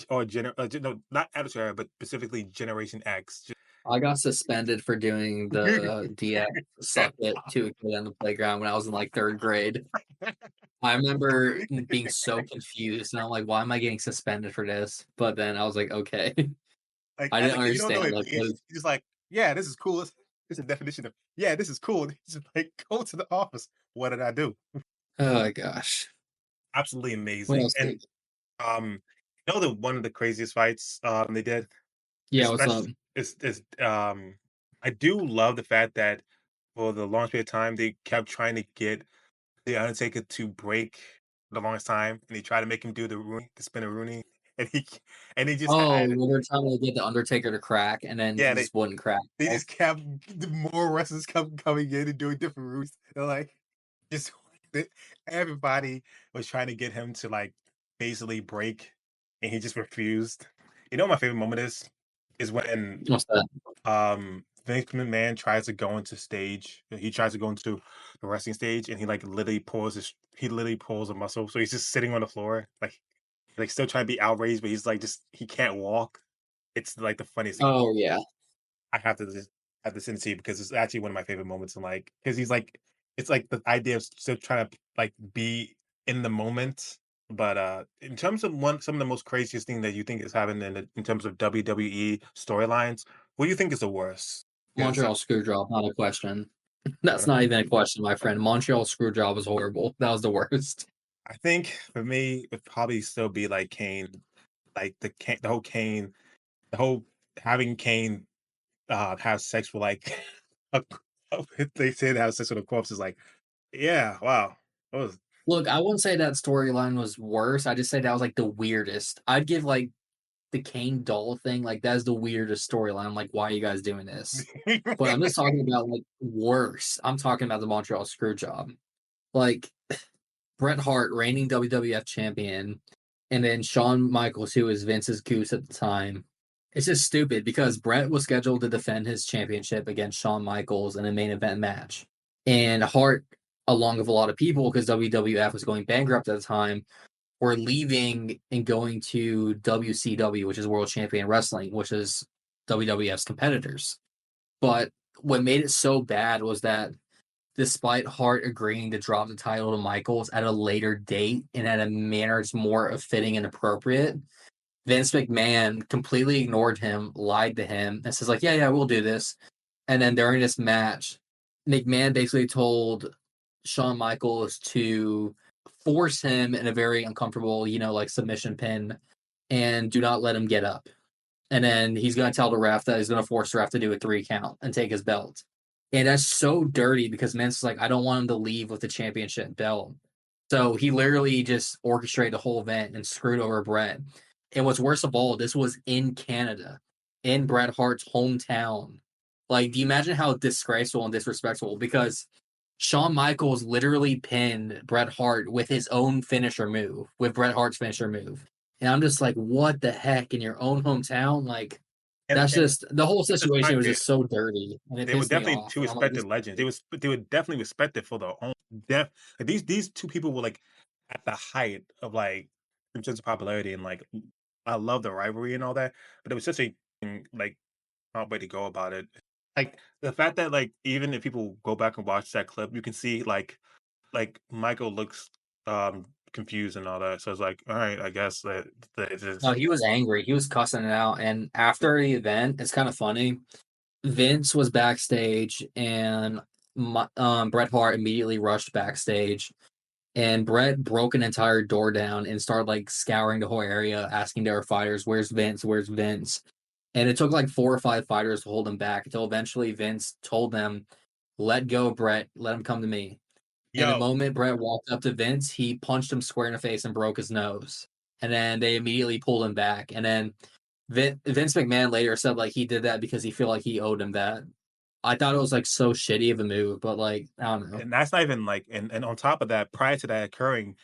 or no, not Attitude Era, but specifically Generation X. I got suspended for doing the DX suck it to a kid on the playground when I was in like third grade. I remember being so confused, and I'm like, "Why am I getting suspended for this?" But then I was like, "Okay." Like I as didn't a kid, you don't know understand, it. like, what He's is just like, yeah, this is cool. This is a definition of yeah, this is cool. He's just like, go to the office. What did I do? oh my gosh. Absolutely What amazing. else And you know the one of the craziest fights they did, Yeah, what's up? especially is I do love the fact that for the long period of time they kept trying to get the Undertaker to break the longest time, and they tried to make him do the Rooney, the spin of Rooney, and he just Oh, had we were trying to get the Undertaker to crack, and then yeah he just wouldn't crack. they Oh, just kept the more wrestlers coming in and doing different routes. They're like just they, everybody was trying to get him to like basically break, and he just refused. You know, what my favorite moment is when what's that? Vince McMahon tries to go into stage. He tries to go into the wrestling stage, and he like literally pulls a muscle. So he's just sitting on the floor, like still trying to be outraged, but he's like just he can't walk. It's like the funniest thing. Oh, yeah. I have to send it to you because it's actually one of my favorite moments in like because he's like it's like the idea of still trying to like be in the moment. But in terms of some of the most craziest thing that you think is happening in terms of WWE storylines, what do you think is the worst? Because Montreal Screwjob, not a question. That's not even a question, my friend. Montreal Screwjob was horrible. That was the worst. I think for me, it'd probably still be like Kane, like the whole Kane, the whole having Kane have sex with like a, they say they have sex with a corpse is like yeah, wow. That was Look, I wouldn't say that storyline was worse. I just say that was like the weirdest. I'd give like the Kane doll thing, like that's the weirdest storyline. I'm like, why are you guys doing this? But I'm just talking about like worse. I'm talking about the Montreal Screwjob. Like Bret Hart, reigning WWF champion, and then Shawn Michaels, who was Vince's goose at the time. It's just stupid because Bret was scheduled to defend his championship against Shawn Michaels in a main event match. And Hart, along with a lot of people, because WWF was going bankrupt at the time, were leaving and going to WCW, which is World Champion Wrestling, which is WWF's competitors. But what made it so bad was that despite Hart agreeing to drop the title to Michaels at a later date and at a manner it's more fitting and appropriate, Vince McMahon completely ignored him, lied to him, and says like, "Yeah, yeah, we'll do this." And then during this match, McMahon basically told Shawn Michaels to force him in a very uncomfortable, like submission pin, and do not let him get up. And then he's going to tell the ref that he's going to force the ref to do a 3 count and take his belt. And that's so dirty because Vince is like, I don't want him to leave with the championship belt. So he literally just orchestrated the whole event and screwed over Bret. And what's worst of all, this was in Canada, in Bret Hart's hometown. Like, do you imagine how disgraceful and disrespectful? Because Shawn Michaels literally pinned Bret Hart with his own finisher move, with Bret Hart's finisher move. And I'm just like, what the heck in your own hometown? Like, that's and just the whole at the time situation was period, just so dirty, and it they were pissed me definitely off. two And I'm like, respected legends. They were definitely respected for their own def like these two people were like at the height of like in terms of popularity and like I love the rivalry and all that, but it was such a like odd way to go about it. Like the fact that like even if people go back and watch that clip, you can see like Michael looks confused and all that. So it's like, all right, I guess that it no, is he was angry. He was cussing it out. And after the event, it's kind of funny. Vince was backstage, and Bret Hart immediately rushed backstage. And Bret broke an entire door down and started like scouring the whole area, asking their fighters, "Where's Vince? Where's Vince?" And it took like 4 or 5 fighters to hold him back until eventually Vince told them, "Let go, Bret. Let him come to me." And the yo, moment Bret walked up to Vince, he punched him square in the face and broke his nose. And then they immediately pulled him back. And then Vince McMahon later said like he did that because he felt like he owed him that. I thought it was like so shitty of a move, but like I don't know. and that's not even like and on top of that, prior to that occurring,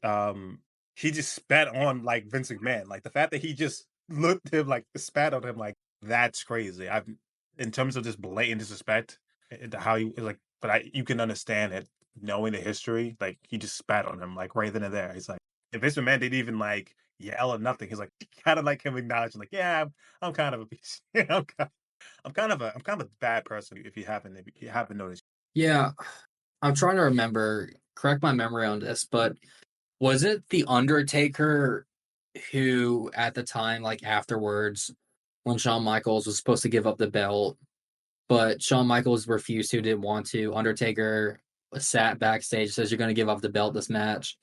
um he just spat on like Vince McMahon. Like the fact that he just looked at him like spat on him, like that's crazy. I've in terms of just blatant disrespect, how he like, but you can understand it knowing the history. Like he just spat on him like right then and there. He's like, if Vince McMahon didn't even like yell or nothing, he's like kind of like him acknowledging, like, yeah, I'm kind of a piece. I'm kind of a bad person if you haven't noticed. Yeah, I'm trying to remember. Correct my memory on this, but was it the Undertaker who, at the time, like afterwards, when Shawn Michaels was supposed to give up the belt, but Shawn Michaels refused to, didn't want to. Undertaker sat backstage, says, "You're going to give up the belt this match."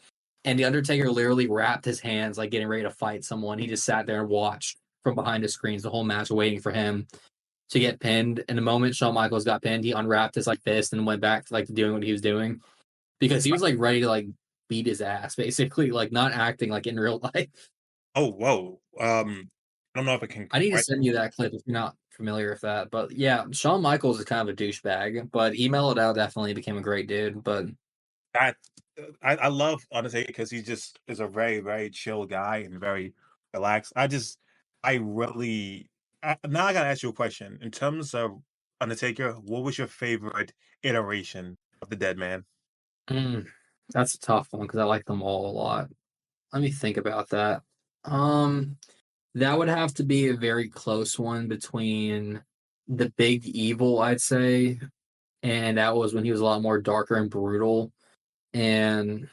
And the Undertaker literally wrapped his hands like getting ready to fight someone. He just sat there and watched from behind the screens the whole match, waiting for him to get pinned. And the moment Shawn Michaels got pinned, he unwrapped his like fist and went back to like doing what he was doing because he was like ready to like beat his ass, basically, like not acting like in real life. Oh, whoa. I don't know if I can I need to quite send you that clip if you're not familiar with that. But yeah, Shawn Michaels is kind of a douchebag, but Email It Out definitely became a great dude. But that I love Undertaker because he just is a very, very chill guy and very relaxed. I really now I gotta ask you a question. In terms of Undertaker, what was your favorite iteration of the Dead Man? mm, that's a tough one because I like them all a lot. Let me think about that. Um, that would have to be a very close one between the Big Evil, I'd say, and that was when he was a lot more darker and brutal. And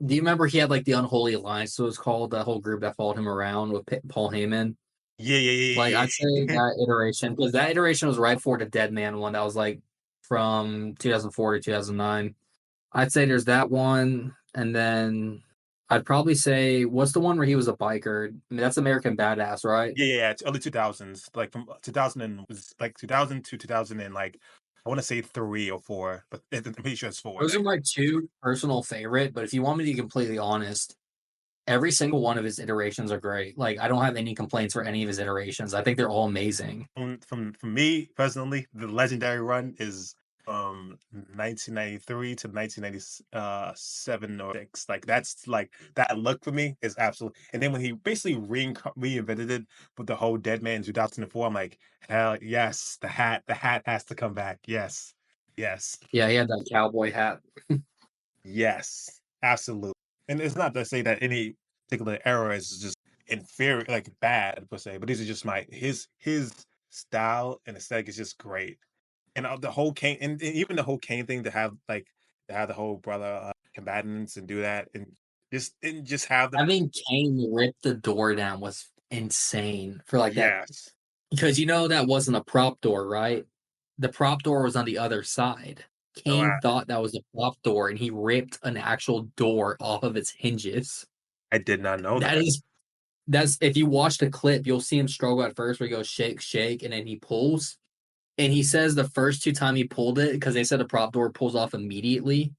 do you remember he had like the Unholy Alliance? So it was called that whole group that followed him around with Paul Heyman. Yeah, yeah, Like yeah, I'd say yeah, yeah. that iteration because that iteration was right before the Dead Man one. That was like from 2004 to 2009. I'd say there's that one, and then I'd probably say what's the one where he was a biker? I mean, that's American Badass, right? Yeah, yeah, yeah, it's early 2000s, like from 2000 and was like 2000 to 2000 and like I want to say 3 or 4, but I'm pretty sure it's 4. Those are my two personal favorite. But if you want me to be completely honest, every single one of his iterations are great. Like I don't have any complaints for any of his iterations. I think they're all amazing. From me personally, the legendary run is 1993 to 1997 or 6. Like that's like that look for me is absolute. And then when he basically reinvented it with the whole Dead Man in 2004, I'm like, hell yes, the hat has to come back. Yes, yes, Yeah, he had that cowboy hat. yes, absolutely. And it's not to say that any particular era is just inferior, like bad per se, but these are just my his style and aesthetic is just great. And the whole Kane and even the whole Kane thing to have like to have the whole brother combatants and do that and just have them. Having Kane rip the door down was insane for like that Yes. because you know that wasn't a prop door, right? The prop door was on the other side. Oh, Kane thought that was a prop door and he ripped an actual door off of its hinges. I did not know That that. is that's if you watch the clip, you'll see him struggle at first where he goes shake, shake, and then he pulls. And he says the first two time he pulled it, because they said the prop door pulls off immediately.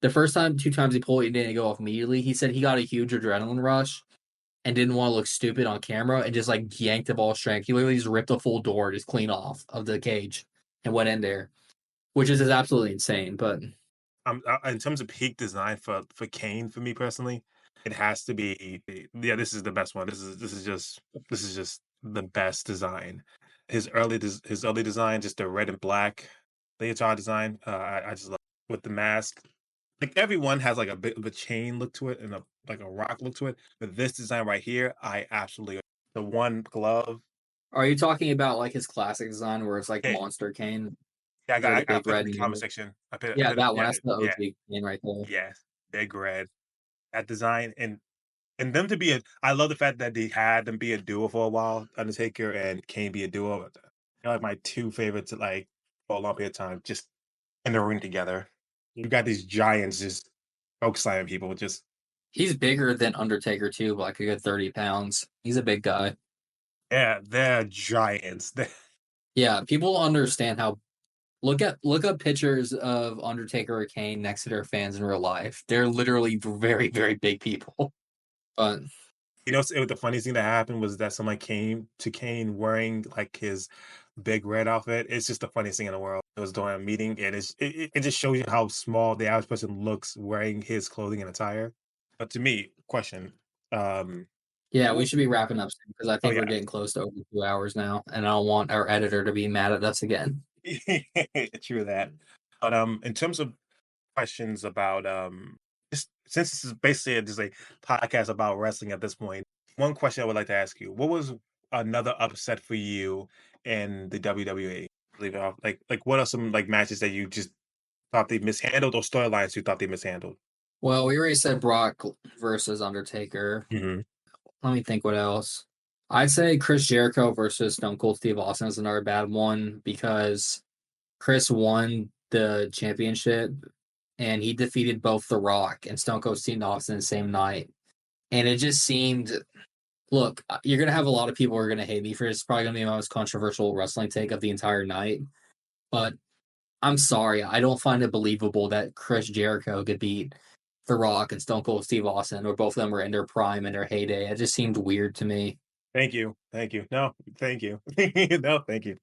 The first time, two times he pulled it, it didn't go off immediately. He said he got a huge adrenaline rush and didn't want to look stupid on camera and just like yanked of all strength. He literally just ripped a full door just clean off of the cage and went in there, which is absolutely insane. But In terms of peak design for Kane for me personally, it has to be yeah. This is the best one. This is just the best design. His early design, just the red and black leotard design. I just love with the mask. Like everyone has like a bit of a chain look to it and a like a rock look to it, but this design right here, I absolutely the one glove. are you talking about like his classic design where it's like Yeah, Monster Cane? yeah, Is that the I big put it in red the and comment yellow? section. I Yeah, put it, that one. yeah, That's the yeah, OG cane right there. yeah. Big red. That design and them to be a I love the fact that they had them be a duo for a while, Undertaker and Kane be a duo. They're like my two favorites like for a long period of time, just in the ring together. You got these giants just choke slamming people, just He's bigger than Undertaker too, by like a good 30 pounds. He's a big guy. yeah, they're giants. Yeah, people understand how look up pictures of Undertaker or Kane next to their fans in real life. They're literally very, very big people. But You know, the funniest thing that happened was that someone came to Kane wearing like his big red outfit. It's just the funniest thing in the world. It was during a meeting, and it just shows you how small the average person looks wearing his clothing and attire. But to me, question: Um, Yeah, we w- should be wrapping up soon because I oh think we're yeah, getting close to over 2 hours now, and I don't want our editor to be mad at us again. true that. But in terms of questions about just since this is basically just a podcast about wrestling at this point, one question I would like to ask you: what was another upset for you in the WWE? Leave it off. Like what are some like matches that you just thought they mishandled or storylines you thought they mishandled? Well, we already said Brock versus Undertaker. Hmm. Let me think what else. I'd say Chris Jericho versus Stone Cold Steve Austin is another bad one because Chris won the championship and he defeated both The Rock and Stone Cold Steve Austin the same night. And it just seemed, look, you're going to have a lot of people who are going to hate me for this. It's probably going to be my most controversial wrestling take of the entire night. But I'm sorry. I don't find it believable that Chris Jericho could beat The Rock and Stone Cold Steve Austin, or both of them were in their prime and their heyday. It just seemed weird to me. Thank you, thank you. No, thank you. No, thank you.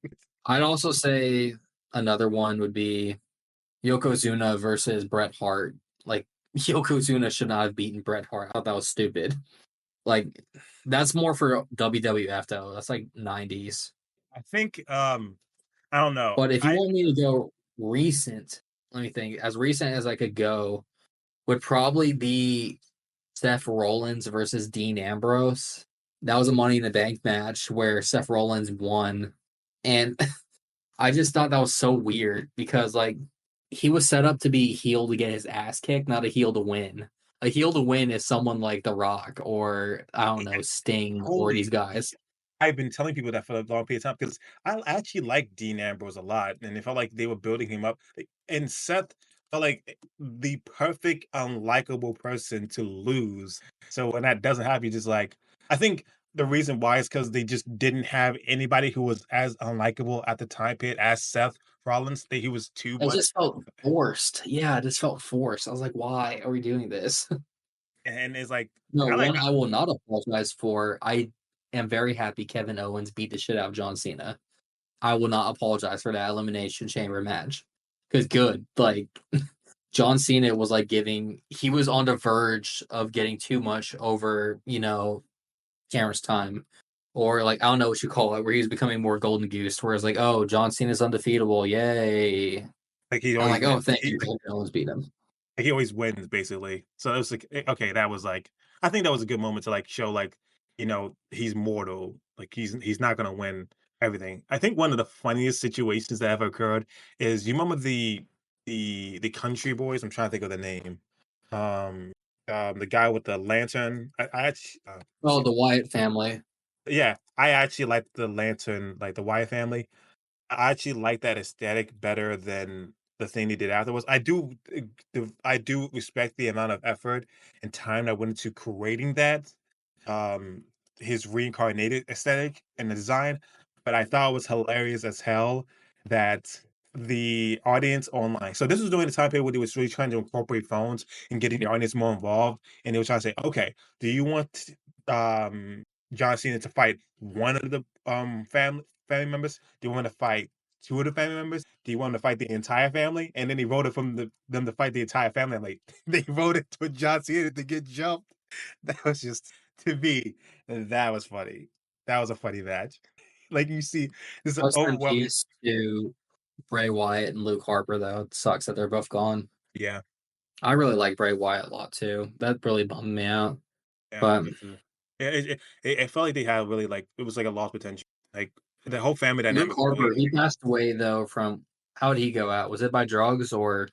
I'd also say another one would be Yokozuna versus Bret Hart. Like, Yokozuna should not have beaten Bret Hart. I thought that was stupid. Like, that's more for WWF, though. That's like 90s. I think I don't know. But if you want me to go recent, let me think. As recent as I could go would probably be Seth Rollins versus Dean Ambrose. That was a Money in the Bank match where Seth Rollins won. And I just thought that was so weird because, like, he was set up to be heel to get his ass kicked, not a heel to win. A heel to win is someone like The Rock or, I don't know, Sting or Holy, these guys. I've been telling people that for a long period of time because I actually like Dean Ambrose a lot, and it felt like they were building him up. And Seth felt like the perfect unlikable person to lose. So when that doesn't happen, you just like I think the reason why is because they just didn't have anybody who was as unlikable at the time period as Seth Rollins. That he was too It much, just felt forced. Yeah, it just felt forced. I was like, why are we doing this? and it's like No, I like one I will not apologize for. I am very happy Kevin Owens beat the shit out of John Cena. I will not apologize for that Elimination Chamber match. Because good, like John Cena was like he was on the verge of getting too much over, camera's time. Or like, I don't know what you call it, where he was becoming more golden goose, where it's like, oh, John Cena's undefeatable, yay. And he I'm always like, oh, wins. thank you, Kevin Owens beat him. He always wins basically. So it was like okay, that was like I think that was a good moment to like show like, he's mortal. Like he's not gonna win everything. I think one of the funniest situations that ever occurred is you remember the country boys? I'm trying to think of the name. Um the guy with the lantern. I actually Oh, the Wyatt family. yeah, I actually like the lantern, like the Wyatt family. I actually like that aesthetic better than the thing they did afterwards. I do respect the amount of effort and time that went into creating that, um, his reincarnated aesthetic and the design, but I thought it was hilarious as hell that the audience online so this was during the time period where they was really trying to incorporate phones and getting the audience more involved, and they were trying to say, "Okay, do you want, um, John Cena to fight one of the, family members? Do you want to fight 2 of the family members? Do you want to fight the entire family?" And then he voted from them to fight the entire family. I'm like, they voted for John Cena to get jumped. That was just to me, that was funny. That was a funny match. Like you see this Rest in overwhelming peace to Bray Wyatt and Luke Harper, though. It sucks that they're both gone. yeah, I really like Bray Wyatt a lot too. That really bummed me out. yeah, But me too. Yeah, it felt like they had really like it was like a lost potential. Like the whole family Luke dynamic was Harper, really he passed away though from how did he go out? Was it by drugs or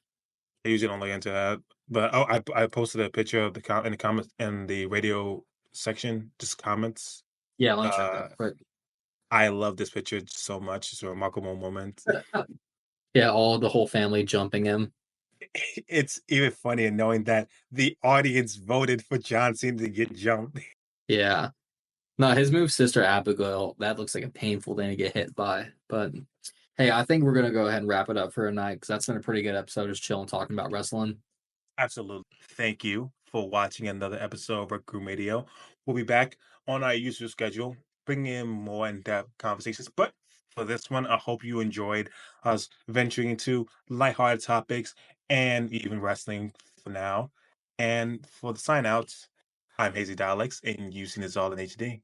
I usually don't look into that. But I posted a picture of the in the comments in the radio section, just comments. yeah, let me check that Uh quick. I love this picture so much. It's a remarkable moment. Yeah, all the whole family jumping him. It's even funnier knowing that the audience voted for John Cena to get jumped. Yeah. No, his move Sister Abigail, that looks like a painful thing to get hit by. But hey, I think we're gonna go ahead and wrap it up for a night because that's been a pretty good episode, just chilling talking about wrestling. Absolutely. Thank you for watching another episode of Requiem Radio. We'll be back on our usual schedule, bringing in more in-depth conversations. But for this one, I hope you enjoyed us venturing into lighthearted topics and even wrestling for now. And for the sign outs, I'm Hazy Dialects, and you've seen this all in HD.